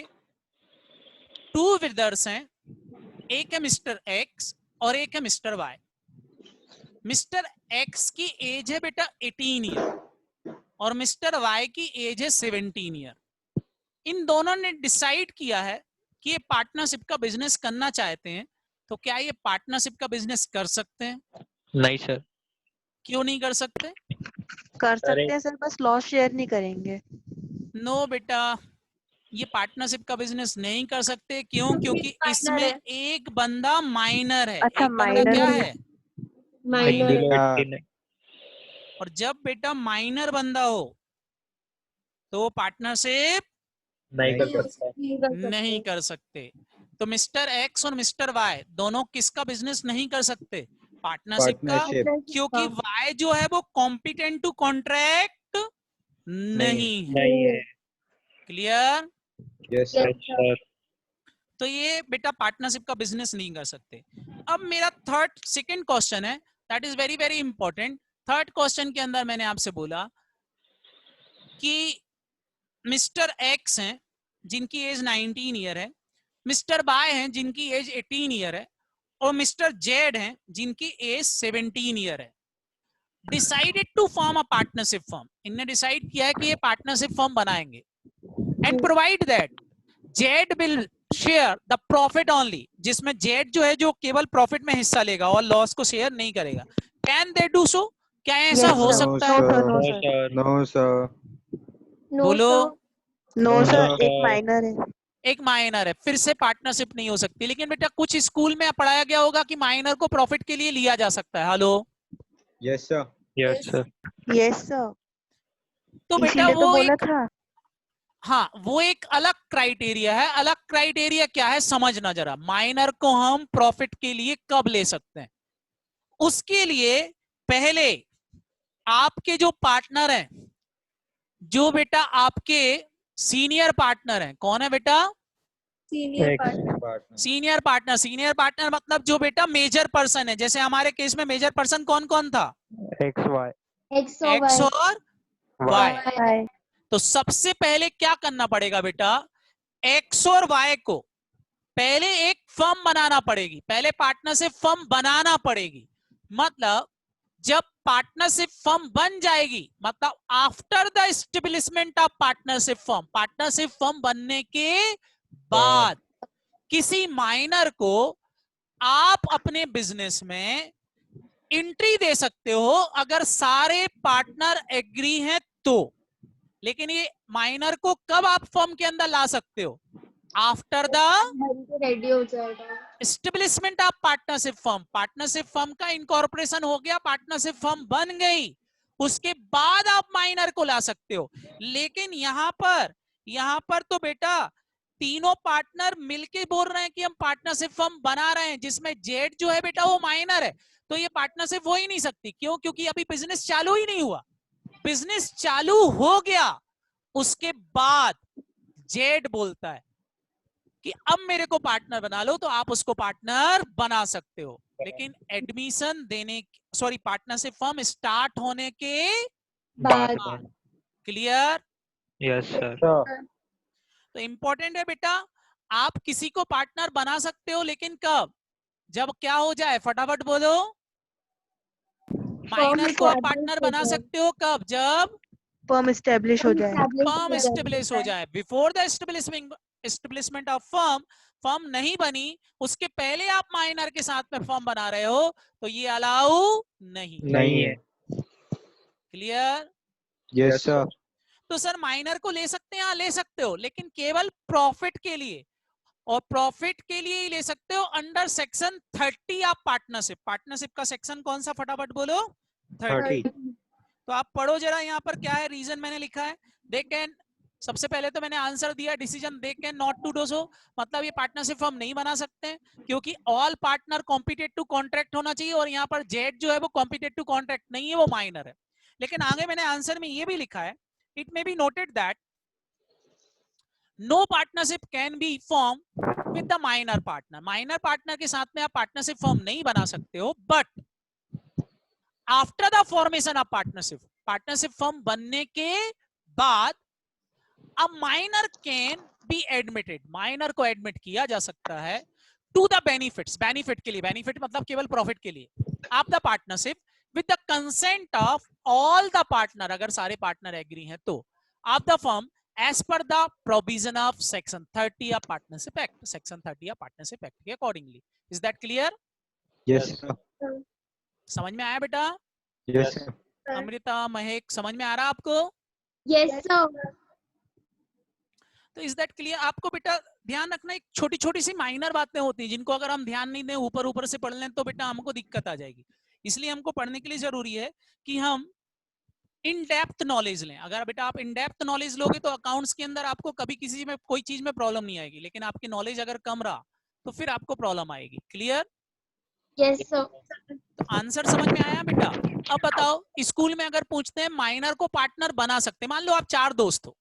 2 ब्रदर्स हैं, एक है मिस्टर एक्स और एक है मिस्टर वाई। मिस्टर एक्स की एज है बेटा 18 ईयर और मिस्टर वाई की एज है 17 ईयर। इन दोनों ने डिसाइड किया है कि ये पार्टनरशिप का बिजनेस करना चाहते हैं, तो क्या ये पार्टनरशिप का बिजनेस कर सकते हैं? नहीं सर। क्यों नहीं कर सकते? कर सकते हैं सर, बस लॉस शेयर नहीं करेंगे। नो बेटा, ये पार्टनरशिप का बिजनेस नहीं कर सकते। क्यों? क्योंकि इसमें एक बंदा माइनर है। अच्छा, एक बंदा माइनर क्या है। है? Minor. और जब बेटा माइनर बंदा हो तो वो पार्टनरशिप नहीं कर सकता। नहीं कर सकते। तो मिस्टर एक्स और मिस्टर वाई दोनों किसका बिजनेस नहीं कर सकते? पार्टनरशिप का। क्योंकि वाई जो है वो कॉम्पिटेंट टू कॉन्ट्रैक्ट नहीं है। नहीं है। क्लियर? Yes sir. तो ये बेटा पार्टनरशिप का बिजनेस नहीं कर सकते। अब मेरा सेकंड क्वेश्चन है, that is very very important. Third question के अंदर मैंने आपसे बोला कि मिस्टर एक्स हैं जिनकी एज 19 ईयर है, मिस्टर वाई हैं जिनकी एज 18 ईयर है और मिस्टर जेड हैं जिनकी एज 17 ईयर है। Decided to form a partnership firm. इनने डिसाइड किया है कि ये पार्टनरशिप फर्म बनाएंगे and provide that Z will share the profit only, जिसमें जेड जो है जो केवल प्रॉफिट में हिस्सा लेगा और लॉस को शेयर नहीं करेगा। Can they do so? क्या ऐसा Yes, हो sir. सकता No, है? sir, no, no sir. Sir. No sir, बोलो। No, No, sir. sir. एक माइनर है। एक माइनर है, फिर से पार्टनरशिप नहीं हो सकती। लेकिन बेटा कुछ स्कूल में पढ़ाया गया होगा कि माइनर को प्रॉफिट के लिए लिया जा सकता है। Hello? Yes sir. Yes sir. Yes, sir. तो बेटा इसीलिए तो वो बोला एक, था। हाँ वो एक अलग क्राइटेरिया है। अलग क्राइटेरिया क्या है समझना जरा। माइनर को हम प्रॉफिट के लिए कब ले सकते हैं? उसके लिए पहले आपके जो पार्टनर हैं, जो बेटा आपके सीनियर पार्टनर हैं, कौन है बेटा? Senior partner. Senior partner. Senior partner मतलब जो बेटा मेजर पर्सन है। जैसे हमारे केस में मेजर पर्सन कौन कौन था? एक्स वाई, एक्स और वाई। Bye. तो सबसे पहले क्या करना पड़ेगा बेटा? एक्स और वाई को पहले एक फर्म बनाना पड़ेगी, पहले पार्टनरशिप फर्म बनाना पड़ेगी। मतलब जब पार्टनरशिप फर्म बन जाएगी, मतलब after the establishment of partnership firm, partnership firm बनने के बाद किसी माइनर को आप अपने बिजनेस में एंट्री दे सकते हो अगर सारे पार्टनर एग्री हैं तो। लेकिन ये माइनर को कब आप फर्म के अंदर ला सकते हो? आफ्टर द रेडी हो जाएगा। Establishment of partnership firm. Partnership firm का इनकॉर्पोरेशन हो गया, पार्टनरशिप फर्म बन गई, उसके बाद आप माइनर को ला सकते हो। लेकिन यहाँ पर तो बेटा तीनों पार्टनर मिलके बोल रहे हैं कि हम पार्टनरशिप फर्म बना रहे हैं, जिसमें जेड जो है बेटा वो माइनर है, तो ये पार्टनरशिप हो ही नहीं सकती। क्यों? क्योंकि अभी बिजनेस चालू ही नहीं हुआ। बिजनेस चालू हो गया उसके बाद जेड बोलता है कि अब मेरे को पार्टनर बना लो, तो आप उसको पार्टनर बना सकते हो। लेकिन एडमिशन देने, सॉरी, पार्टनरशिप फर्म स्टार्ट होने के बाद क्लियर? Yes sir. तो इंपॉर्टेंट है बेटा, आप किसी को पार्टनर बना सकते हो, लेकिन कब? जब क्या हो जाए, फटाफट बोलो। माइनर को आप पार्टनर बना सकते हो कब? जब फर्म एस्टेब्लिश हो जाए। फर्म एस्टेब्लिश हो जाए। Before the establishment of firm नहीं बनी, उसके पहले आप माइनर के साथ में फर्म बना रहे हो, तो ये अलाउ नहीं है। क्लियर? Yes sir. तो सर माइनर को ले सकते हैं? हाँ ले सकते हो, लेकिन केवल प्रॉफिट के लिए, और प्रॉफिट के लिए ही ले सकते हो under section 30 of partnership. Partnership का सेक्शन कौन सा, फटाफट बोलो? 30। तो आप पढ़ो जरा, यहाँ पर क्या है, रीजन मैंने लिखा है। दे कैन, सबसे पहले तो मैंने आंसर दिया, decision they can not to do so, मतलब ये पार्टनरशिप फर्म नहीं बना सकते हैं, क्योंकि ऑल पार्टनर कॉम्पिटेटिव कॉन्ट्रैक्ट होना चाहिए, और यहाँ पर जेड जो है वो कॉम्पिटेटिव कॉन्ट्रैक्ट नहीं है, वो माइनर है। लेकिन आगे मैंने आंसर में ये भी लिखा है, it may be noted that no partnership can be form with the minor partner. Minor partner के साथ में आप पार्टनरशिप फॉर्म नहीं बना सकते हो, but after the formation of partnership firm बनने के बाद अब minor can be admitted, minor को एडमिट किया जा सकता है टू द बेनिफिट्स, बेनिफिट के लिए, बेनिफिट मतलब केवल प्रॉफिट के लिए, of the partnership with the consent of all the partner, अगर सारे पार्टनर एग्री हैं तो, of the firm as per the provision of section 30 of partnership act, section 30 of partnership act के accordingly. Is that clear? Yes sir. समझ में आया बेटा? Yes sir. Amrita, महक, समझ में आ रहा आपको? Yes sir. तो इज दैट क्लियर? आपको बेटा ध्यान रखना, एक छोटी छोटी सी माइनर बातें होती हैं जिनको अगर हम ध्यान नहीं दें, ऊपर ऊपर से पढ़ लें, तो बेटा हमको दिक्कत आ जाएगी। इसलिए हमको पढ़ने के लिए जरूरी है कि हम इन डेप्थ नॉलेज लें। अगर बेटा आप इन डेप्थ नॉलेज लोगे तो अकाउंट्स के अंदर आपको कभी किसी में कोई चीज में प्रॉब्लम नहीं आएगी, लेकिन आपकी नॉलेज अगर कम रहा तो फिर आपको प्रॉब्लम आएगी। क्लियर? Yes sir. तो आंसर समझ में आया बेटा? अब बताओ, स्कूल में अगर पूछते हैं माइनर को पार्टनर बना सकते हैं, मान लो आप 4 दोस्त हो,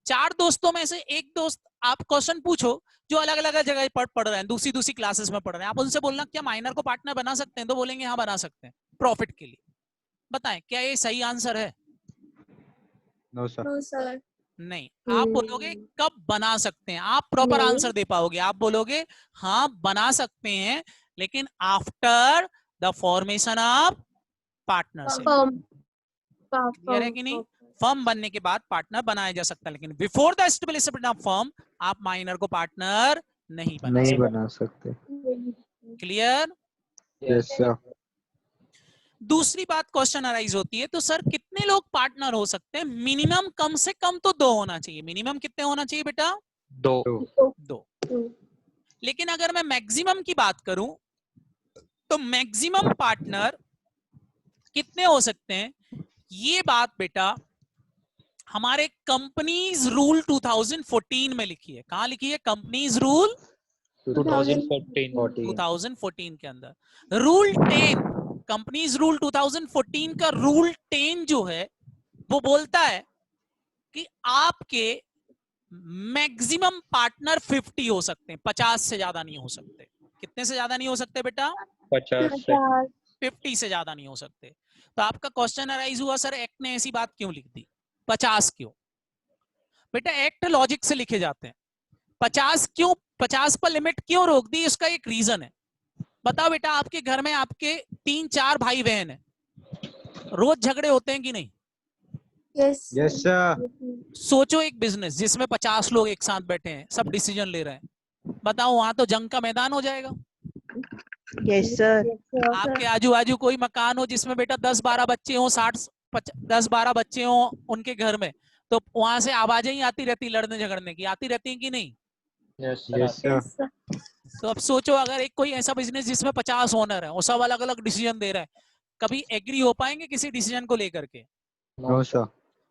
4 दोस्तों में से एक दोस्त, आप क्वेश्चन पूछो जो अलग अलग जगह पढ़ रहे हैं, दूसरी दूसरी क्लासेस में पढ़ रहे हैं, आप उनसे बोलना क्या माइनर को पार्टनर बना सकते हैं, तो बोलेंगे हाँ बना सकते हैं प्रॉफिट के लिए। बताएं क्या ये सही आंसर है? No sir. No sir. नहीं, आप बोलोगे कब बना सकते हैं, आप प्रॉपर नहीं। आंसर दे पाओगे, आप बोलोगे हाँ बना सकते हैं, लेकिन after the formation of partnership. Clear है कि नहीं? फर्म बनने के बाद पार्टनर बनाया जा सकता है, लेकिन before the establishment of firm आप माइनर को पार्टनर नहीं बना सकते। क्लियर? Yes sir. दूसरी बात क्वेश्चन अराइज होती है, तो सर कितने लोग पार्टनर हो सकते हैं? मिनिमम कम से कम तो 2 होना चाहिए। मिनिमम कितने होना चाहिए बेटा? 2। लेकिन अगर मैं मैक्सिमम की बात करूं तो मैक्सिमम पार्टनर कितने हो सकते हैं? ये बात बेटा हमारे कंपनीज रूल 2014 में लिखी है। कहां लिखी है? कंपनीज रूल 2014 के अंदर। रूल 10, कंपनीज रूल 2014 का रूल 10 जो है वो बोलता है कि आपके मैक्सिमम पार्टनर 50 हो सकते हैं, 50 से ज्यादा नहीं हो सकते। कितने से ज्यादा नहीं हो सकते बेटा? 50 से ज्यादा नहीं हो सकते। तो आपका क्वेश्चन अराइज हुआ, सर एक्ट ने ऐसी बात क्यों लिख दी? 50 क्यों? बेटा एक्ट लॉजिक से लिखे जाते हैं। 50 क्यों, 50 पर लिमिट क्यों रोक दी? इसका एक रीजन है। बताओ बेटा, आपके घर में आपके 3-4 भाई बहन है, रोज झगड़े होते हैं कि नहीं? Yes yes sir. सोचो एक बिजनेस जिसमें 50 लोग एक साथ बैठे हैं, सब डिसीजन ले रहे हैं, बताओ वहां तो जंग का मैदान हो जाएगा। Yes sir. आपके आजू बाजू कोई मकान हो जिसमें बेटा 10-12 बच्चे हो, 10-12 बच्चे हो उनके घर में, तो वहां से आवाजें ही आती रहती लड़ने झगड़ने की, आती रहती हैं कि नहीं? Yes, Yes, sir. Yes, sir. तो अब सोचो अगर एक कोई ऐसा बिजनेस जिसमें 50 ओनर है, वो सब अलग अलग डिसीजन दे रहा है, कभी एग्री हो पाएंगे किसी डिसीजन को लेकर के? No, sir.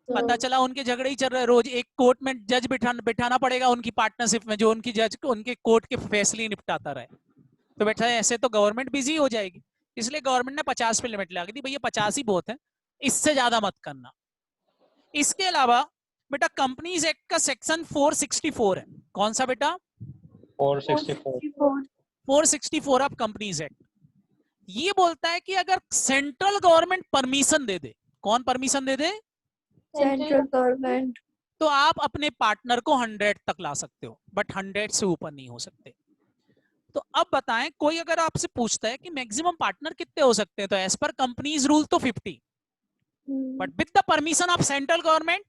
पता चला उनके झगड़े ही चल रहे हैं रोज, एक कोर्ट में जज बिठाना पड़ेगा उनकी पार्टनरशिप में, जो उनकी जज उनके कोर्ट के फैसले निपटाता रहे। तो बेटा ऐसे तो गवर्नमेंट बिजी हो जाएगी, इसलिए गवर्नमेंट ने 50 पे लिमिट लगा दी, भैया 50 ही बहुत है, इससे ज्यादा मत करना। इसके अलावा बेटा कंपनीज एक्ट का सेक्शन 464 है, कौन सा बेटा? 464. 464 ऑफ कंपनीज एक्ट। ये बोलता है कि अगर सेंट्रल गवर्नमेंट परमिशन दे दे, कौन परमिशन दे दे? Central government. तो आप अपने पार्टनर को 100 तक ला सकते हो, बट 100 से ऊपर नहीं हो सकते। तो अब बताएं, कोई अगर आपसे पूछता है कि मैक्सिमम पार्टनर कितने हो सकते हैं, तो एज पर कंपनीज रूल तो 50, but with the permission of central government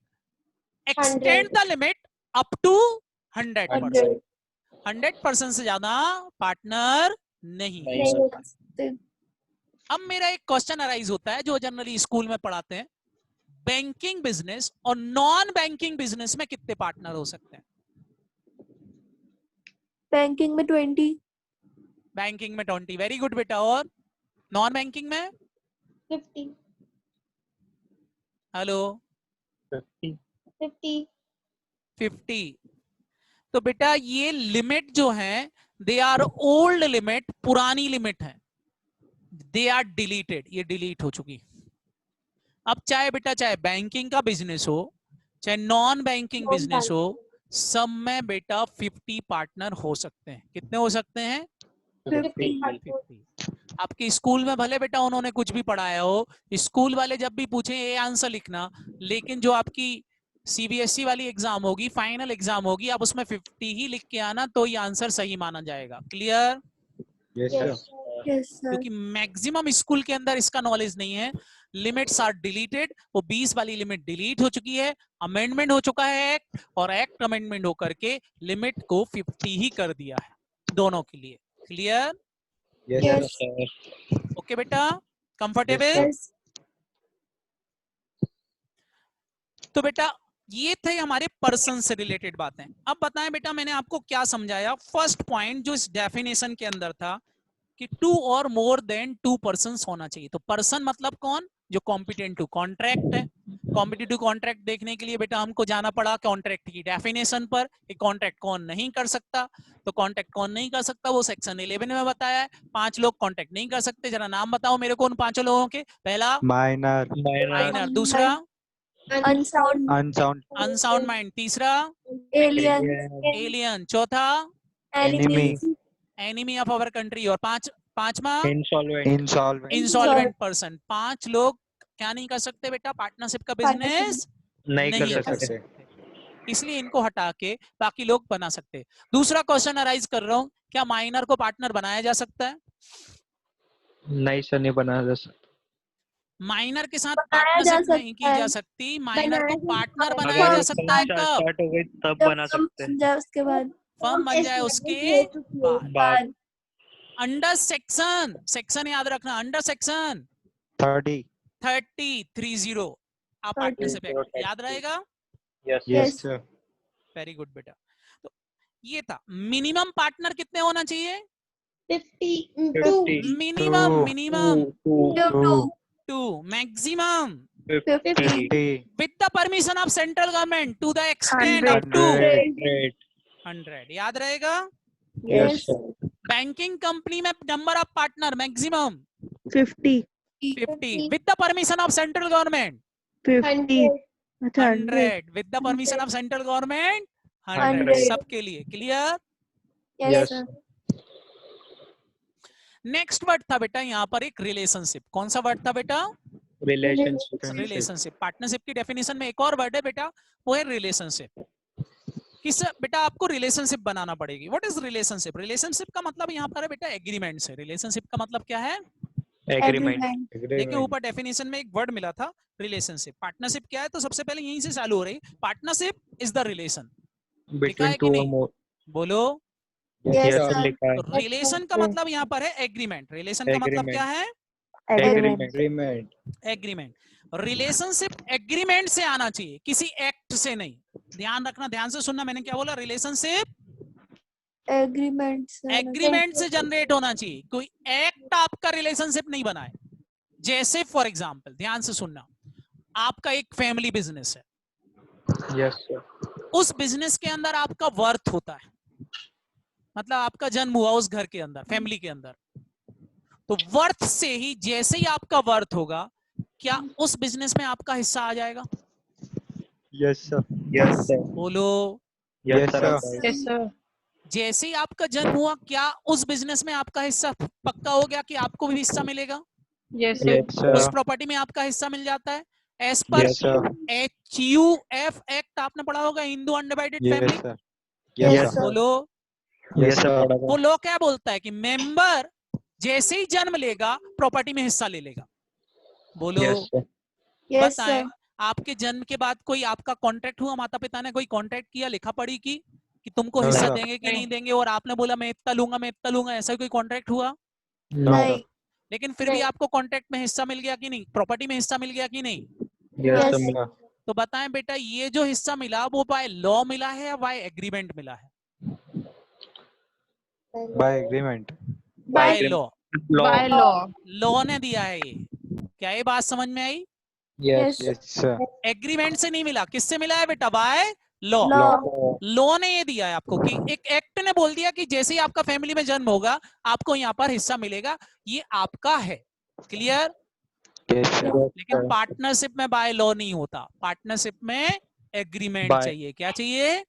extend the limit up to 100%। 100% से ज्यादा पार्टनर नहीं हो नहीं सकता। हो सकते। अब मेरा एक क्वेश्चन अराइज होता है जो जनरली स्कूल में पढ़ाते हैं, बैंकिंग बिजनेस और नॉन बैंकिंग बिजनेस में कितने पार्टनर हो सकते हैं? बैंकिंग में 20, बैंकिंग में 20, वेरी गुड बेटा। और नॉन बैंकिंग में? 50, हेलो 50. 50. 50। तो बेटा ये लिमिट जो है दे आर ओल्ड लिमिट, पुरानी लिमिट है, दे आर डिलीटेड, ये डिलीट हो चुकी। अब चाहे बेटा चाहे बैंकिंग का बिजनेस हो चाहे नॉन बैंकिंग बिजनेस हो, सब में बेटा 50 पार्टनर हो सकते हैं। कितने हो सकते हैं? 50. 50। आपके स्कूल में भले बेटा उन्होंने कुछ भी पढ़ाया हो, स्कूल वाले जब भी पूछे ये आंसर लिखना, लेकिन जो आपकी सीबीएसई वाली एग्जाम होगी, फाइनल एग्जाम होगी, आप उसमें 50 ही लिख के आना तो ये आंसर सही माना जाएगा। Clear? Yes, sir. Yes, sir. क्योंकि मैक्सिमम स्कूल के अंदर इसका नॉलेज नहीं है। लिमिट्स आर डिलीटेड, वो 20 वाली लिमिट डिलीट हो चुकी है, अमेंडमेंट हो चुका है एक्ट, और एक्ट अमेंडमेंट होकर के लिमिट को 50 ही कर दिया है दोनों के लिए। Clear? Yes, Yes. sir. Okay बेटा, कंफर्टेबल? Yes. तो बेटा ये थे हमारे पर्सन से रिलेटेड बातें। अब बताएं बेटा मैंने आपको क्या समझाया। फर्स्ट पॉइंट जो इस डेफिनेशन के अंदर था कि 2 और मोर देन 2 पर्सन्स होना चाहिए। तो पर्सन मतलब कौन? जो कॉम्पिटेंट टू कॉन्ट्रैक्ट है। कॉम्पिटेटिव कॉन्ट्रैक्ट देखने के लिए बेटा हमको जाना पड़ा कॉन्ट्रैक्ट की डेफिनेशन पर कि कॉन्ट्रैक्ट कौन नहीं कर सकता। तो कॉन्ट्रैक्ट कौन नहीं कर सकता वो सेक्शन 11 में बताया है। 5 लोग कॉन्ट्रैक्ट नहीं कर सकते, जरा नाम बताओ मेरे को उन 5 लोगों के। पहला Minor, माइनर, दूसरा Unsound. unsound, अनसाउंड माइंड, तीसरा Alien. एलियन, चौथा enemy, enemy of our country, और पांचवा Insolvent. insolvent, insolvent person. 5 लोग क्या नहीं कर सकते बेटा? पार्टनरशिप का बिजनेस नहीं नहीं कर कर सकते. सकते, इसलिए इनको हटा के बाकी लोग बना सकते। दूसरा क्वेश्चन अराइज कर रहा हूं, क्या माइनर को पार्टनर बनाया जा सकता है? नहीं सर, नहीं बनाया जा सकता. माइनर के साथ बनाया जा पार्टनरशिप नहीं की सकता जा है। सकती, माइनर को बनाया जा पार्टनर सकता है। बनाया जा अगर सकता है कब? स्टार्ट हो गई तब बना सकते हैं. समझा उसके बाद फर्म बन जाए उसके बाद। बाद. अंडर सेक्शन याद रखना, अंडर सेक्शन 30. 30 आप 30. पार्टनरशिप एक्ट याद रहेगा। Yes. Yes, sir. Very good बेटा। तो ये था मिनिमम पार्टनर कितने होना चाहिए? 50. 50. Minimum 2, 2, maximum 50, with the permission of central government to the extend up to 100, 100, याद रहेगा। Yes, sir. बैंकिंग कंपनी में number of partner maximum 50, 50 with the permission of central government 50, 100 with the permission of central government 100 100. सबके लिए। Clear? Yes, Yes. sir. Next word था बेटा यहाँ पर एक रिलेशनशिप। कौन सा वर्ड था बेटा? Relationship. रिलेशनशिप। पार्टनरशिप की डेफिनेशन में एक और वर्ड है बेटा, वो है रिलेशनशिप। किस बेटा आपको रिलेशनशिप बनाना पड़ेगी। What is relationship? रिलेशनशिप का मतलब यहाँ पर है बेटा एग्रीमेंट से। रिलेशनशिप का मतलब क्या है? Agreement. देखिए ऊपर डेफिनेशन में एक वर्ड मिला था रिलेशनशिप। पार्टनरशिप क्या है? तो सबसे पहले यहीं से चालू हो रही, partnership is the relation. Between कि 2 or नहीं? more. बोलो। Yes, Yes, sir. sir, लिखा है. रिलेशन का Yes. मतलब यहाँ पर है एग्रीमेंट। रिलेशन का मतलब Agreement. क्या है? agreement, Agreement. Agreement. Relationship agreement से आना चाहिए, किसी एक्ट से नहीं। ध्यान रखना, ध्यान से सुनना, मैंने क्या बोला, रिलेशनशिप एग्रीमेंट एग्रीमेंट से जनरेट होना चाहिए, कोई एक्ट आपका रिलेशनशिप नहीं बनाए। जैसे फॉर एग्जांपल, ध्यान से सुनना, आपका एक फैमिली बिजनेस है, Yes, sir. उस बिजनेस के अंदर आपका वर्थ होता है, मतलब आपका जन्म हुआ उस घर के अंदर, फैमिली के अंदर, तो वर्थ से ही जैसे ही आपका वर्थ होगा, क्या उस बिजनेस में आपका हिस्सा आ जाएगा? Yes, sir. Yes, sir. बोलो। Yes, Yes, sir. sir. आता है। Yes, sir. जैसे ही आपका जन्म हुआ, क्या उस बिजनेस में आपका हिस्सा पक्का हो गया कि आपको भी हिस्सा मिलेगा? Yes, sir. Yes, Sir. उस प्रॉपर्टी में आपका हिस्सा मिल जाता है। As per Yes, sir. HUF act आपने पढ़ा होगा, Hindu undivided Yes, family. sir. Yes, Yes, sir. sir. बोलो। Yes, sir. sir. पढ़ा वो था। लॉ क्या बोलता है कि मेंबर जैसे ही जन्म लेगा प्रॉपर्टी में हिस्सा ले लेगा। बोलो। Yes, sir. Yes, बताएं, sir. आपके जन्म के बाद कोई आपका कॉन्ट्रैक्ट हुआ, माता पिता ने कोई कॉन्ट्रैक्ट किया, लिखा पढ़ी की कि तुमको No, हिस्सा sir. देंगे कि नहीं देंगे, और आपने बोला मैं इतना लूंगा, मैं इतना लूंगा, ऐसा कोई कॉन्ट्रैक्ट हुआ? No, नहीं. sir. लेकिन फिर भी नहीं. आपको कॉन्ट्रैक्ट में हिस्सा मिल गया कि नहीं, प्रॉपर्टी में हिस्सा मिल गया कि नहीं? Yes, Yes, sir. sir. तो बताएं बेटा, ये जो हिस्सा मिला वो बाय लॉ मिला है या बाय एग्रीमेंट मिला है? By agreement. By agreement. Law, Law. By law. Law ने दिया है ये। क्या ये बात समझ में आई? Yes. Yes, sir. एग्रीमेंट से नहीं मिला, किससे मिला है बेटा? By law. Law. Law. Law ने ये दिया है आपको कि एक एक्ट ने बोल दिया कि जैसे ही आपका फैमिली में जन्म होगा आपको यहाँ पर हिस्सा मिलेगा, ये आपका है। क्लियर? Yes, sir. लेकिन पार्टनरशिप में बाय लॉ नहीं होता, पार्टनरशिप में एग्रीमेंट By- चाहिए। क्या चाहिए?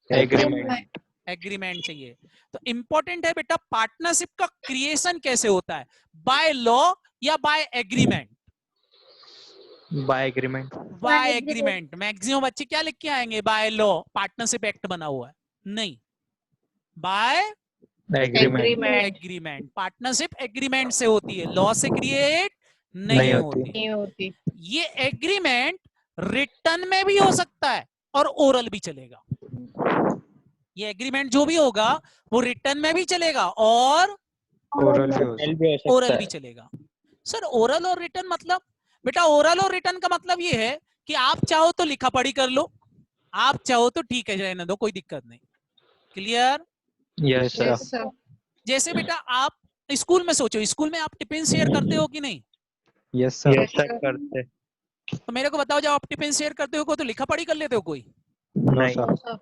Agreement. एग्रीमेंट चाहिए। तो इंपॉर्टेंट है बेटा, पार्टनरशिप का क्रिएशन कैसे होता है, बाय लॉ या by agreement? By agreement. By agreement. Maximum बच्चे क्या लिख के आएंगे, बाय लॉ पार्टनरशिप एक्ट बना हुआ है, नहीं, by Agreement. Agreement. Partnership agreement से होती है, लॉ से क्रिएट नहीं नहीं होती। होती। नहीं होती। ये एग्रीमेंट रिटर्न में भी हो सकता है और ओरल भी चलेगा। ये एग्रीमेंट जो भी होगा वो रिटर्न में भी चलेगा और Oral भी हो L भी हो सकता ओरल है। भी चलेगा। सर ओरल और रिटर्न मतलब? बेटा ओरल और रिटर्न का मतलब ये है कि आप चाहो तो लिखा पढ़ी कर लो, आप चाहो तो ठीक है रहने दो, कोई दिक्कत नहीं। Clear? Yes, sir. Yes, sir. जैसे बेटा आप स्कूल में सोचो, स्कूल में आप टिफिन शेयर करते हो कि नहीं? Yes, sir. Yes, sir. करते। तो मेरे को बताओ, जब आप टिफिन शेयर करते हो तो लिखा पढ़ी कर लेते हो कोई? No, नहीं। sir.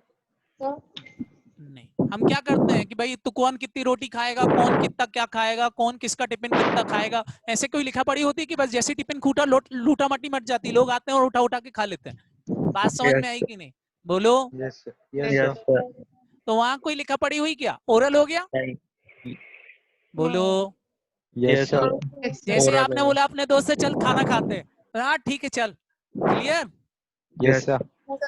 नहीं। हम क्या करते हैं कि भाई तू कौन कितनी रोटी खाएगा, कौन कितना क्या खाएगा, कौन किसका टिफिन कितना खाएगा, ऐसे कोई लिखा पढ़ी होती है कि बस जैसे टिफिन खूटा लूटा मटी मट जाती है, लोग आते हैं और उठा उठा के खा लेते हैं। बात समझ में आई कि नहीं? बोलो। Yes, sir. Yes, Yes, sir. sir. तो वहां कोई लिखा पढ़ी हुई क्या? ओरल हो गया? नहीं। बोलो। Yes, sir. Yes, sir. जैसे Oral आपने है। बोला अपने दोस्त से चल खाना खाते हैं, हाँ ठीक है चल। क्लियर? Yes, sir.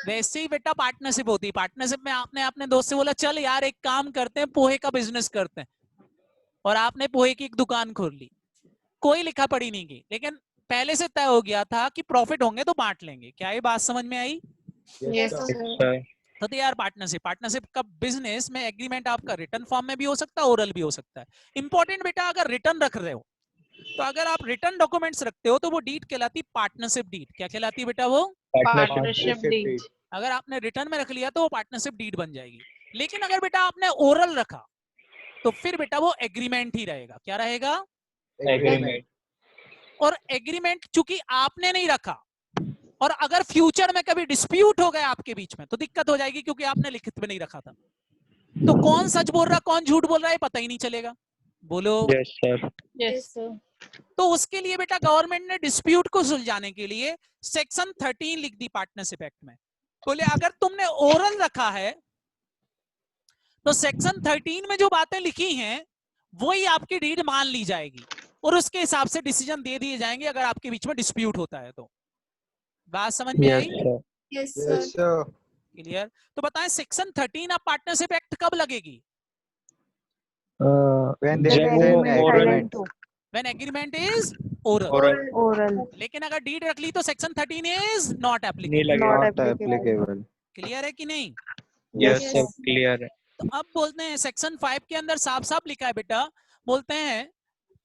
वैसे ही बेटा पार्टनरशिप होती है। पार्टनरशिप में आपने अपने दोस्त से बोला चल यार एक काम करते हैं, पोहे का बिजनेस करते हैं, और आपने पोहे की एक दुकान खोल ली। कोई लिखा पढ़ी नहीं की, लेकिन पहले से तय हो गया था कि प्रॉफिट होंगे तो बांट लेंगे। क्या ये बात समझ में आई? Yes, sir. sir. Sir. तो यार पार्टनरशिप का बिजनेस में एग्रीमेंट आपका रिटर्न फॉर्म में भी हो सकता है, ओरल भी हो सकता है। इंपॉर्टेंट बेटा, अगर रिटर्न रख रहे हो तो अगर आप रिटर्न डॉक्यूमेंट्स रखते हो तो वो डीड कहलाती पार्टनरशिप डीड। क्या कहलाती है बेटा? वो Partnership. Partnership deed. अगर आपने रिटर्न में रख लिया तो वो पार्टनरशिप डीड बन जाएगी। लेकिन अगर बेटा आपने ओरल रखा तो फिर बेटा वो एग्रीमेंट ही रहेगा। क्या रहेगा? Agreement. और एग्रीमेंट चूंकि आपने नहीं रखा, और अगर फ्यूचर में कभी डिस्प्यूट हो गया आपके बीच में तो दिक्कत हो जाएगी, क्योंकि आपने लिखित में नहीं रखा था। तो कौन सच बोल रहा कौन झूठ बोल रहा है पता ही नहीं चलेगा। बोलो। Yes, sir. Yes, sir. तो उसके लिए बेटा गवर्नमेंट ने डिस्प्यूट को सुलझाने के लिए सेक्शन 13 लिख दी पार्टनरशिप एक्ट में। बोले अगर तुमने ओरल रखा है तो सेक्शन 13 में जो बातें लिखी हैं वही आपकी डीड मान ली जाएगी और उसके हिसाब से डिसीजन दे दिए जाएंगे अगर आपके बीच में डिस्प्यूट होता है तो। बात समझ में Yes, आई? sir. Yes, Yes, sir. sir. Clear? तो बताएं सेक्शन 13 ऑफ पार्टनरशिप एक्ट कब लगेगी? When there जब is वो an agreement. When agreement is oral. Oral. Oral. लेकिन अगर डीड रख ली तो सेक्शन 13 इज नॉट नहीं एप्लीकेबल। लगेगा। Not Not applicable. applicable. Clear है कि नहीं? Yes, Yes. sir. Clear है। तो अब बोलते हैं सेक्शन 5 के अंदर साफ साफ लिखा है बेटा, बोलते हैं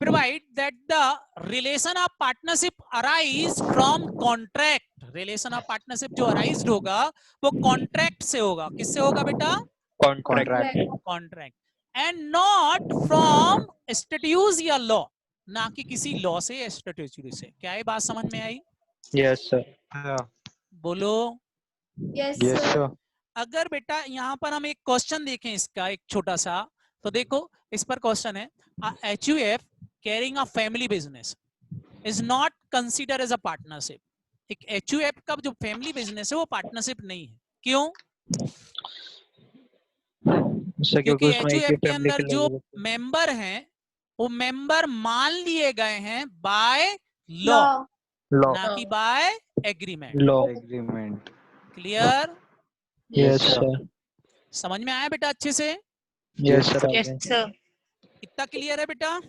provide that the relation of partnership arise from contract. relation of partnership जो arise होगा वो contract से होगा. किससे होगा बेटा? Contract. Contract. And not from statutes या law. ना कि किसी law से या statute से. क्या ये बात समझ में आई? Yes, sir. Yeah. बोलो. Yes, Yes, sir. sir. अगर बेटा यहाँ पर हम एक क्वेश्चन देखें इसका एक छोटा सा, तो देखो इस पर क्वेश्चन है, HUF carrying a family business is not consider as a partnership. एक HUF का जो फैमिली बिजनेस है वो पार्टनरशिप नहीं है. क्यों? सर क्योंकि क्योंकि उसमें एक ही HUF के फैमिली अंदर के जो लोग मेंबर हैं वो मेंबर मान लिए गए हैं बाय लॉ, Law. लॉ ना कि by agreement. Law. Agreement. Clear? Yes sir. Sir. समझ में आया बेटा अच्छे से? Yes sir. Yes, sir. इतना क्लियर है बेटा?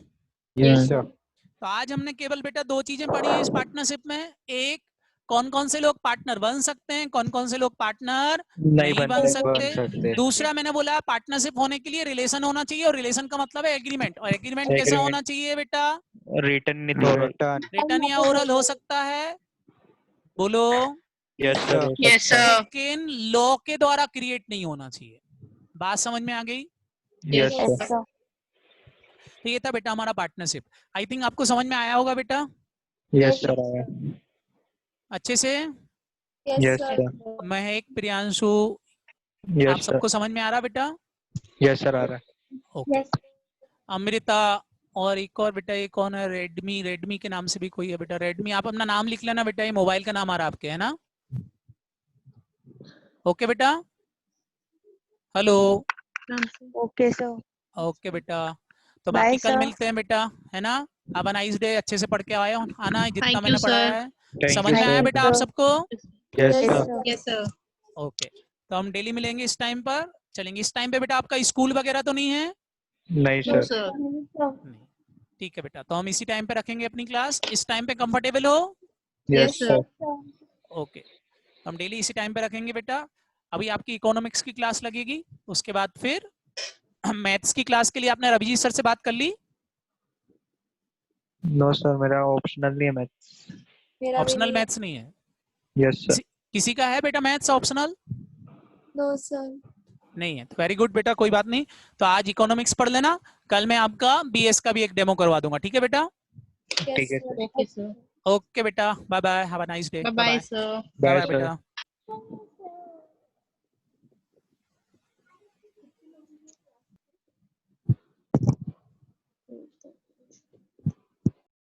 Yes, sir. तो आज हमने केवल बेटा दो चीजें पढ़ी हैं इस पार्टनरशिप में. एक, कौन कौन से लोग पार्टनर बन सकते हैं, कौन कौन से लोग पार्टनर नहीं बन बन सकते. सकते. दूसरा मैंने बोला पार्टनरशिप होने के लिए रिलेशन होना चाहिए, और रिलेशन का मतलब है एग्रीमेंट. और एग्रीमेंट कैसा Agreement. होना चाहिए बेटा? रिटर्न नहीं तो Return. रिटर्न या ओरल हो सकता है. बोलो. Yes sir. Yes, sir. लेकिन लॉ के द्वारा क्रिएट नहीं होना चाहिए. बात समझ में आ गई? Yes Yes, sir. sir. तो ये था बेटा हमारा पार्टनरशिप. आई थिंक आपको समझ में आया होगा बेटा यस सर. आया. अच्छे से. Yes, yes sir. सर. महक, प्रियांशु, आप यस सर. सबको समझ में आ रहा बेटा? Yes sir. आ रहा है. ओके. Yes. अमृता और एक और बेटा, ये कौन है? रेडमी. रेडमी के नाम से भी कोई है बेटा? रेडमी, आप अपना नाम लिख लेना बेटा, ये मोबाइल का नाम आ रहा है आपके, है ना? ओके बेटा. हेलो. Okay, sir. ओके बेटा. तो Bye, बाकी कल sir. मिलते हैं बेटा, है ना? Have a nice day. अच्छे से पढ़ के आए हो आना, जितना Thank मैंने you, पढ़ाया sir. है. Thank समझ you, में आया sir. बेटा आप सबको? Yes Yes, sir. sir. Yes, sir. Okay. तो हम डेली मिलेंगे इस टाइम पर, चलेंगे. इस टाइम पे बेटा आपका स्कूल वगैरह तो नहीं है? नहीं No, सर. sir. नहीं. ठीक है बेटा, तो हम इसी टाइम पे रखेंगे अपनी क्लास. इस टाइम पे कंफर्टेबल हो? Yes sir. सर. ओके. हम डेली इसी टाइम पे रखेंगे बेटा. अभी आपकी इकोनॉमिक्स की क्लास लगेगी, उसके बाद फिर मैथ्स की क्लास के लिए आपने रवि जी सर से बात कर ली? नो सर, मेरा ऑप्शनल नहीं है मैथ्स. मेरा भी ऑप्शनल नहीं है. मैथ्स नहीं है? Yes sir. किसी का है बेटा मैथ्स ऑप्शनल? No, sir. नहीं है. वेरी गुड बेटा, कोई बात नहीं. तो आज इकोनॉमिक्स पढ़ लेना, कल मैं आपका बीएस का भी एक डेमो करवा दूंगा. ठीक है बेटा? Yes, ठीक है, sir. Okay, sir. ओके बेटा, bye bye, have a nice day. Bye bye, sir. Bye bye bye sir. बेटा.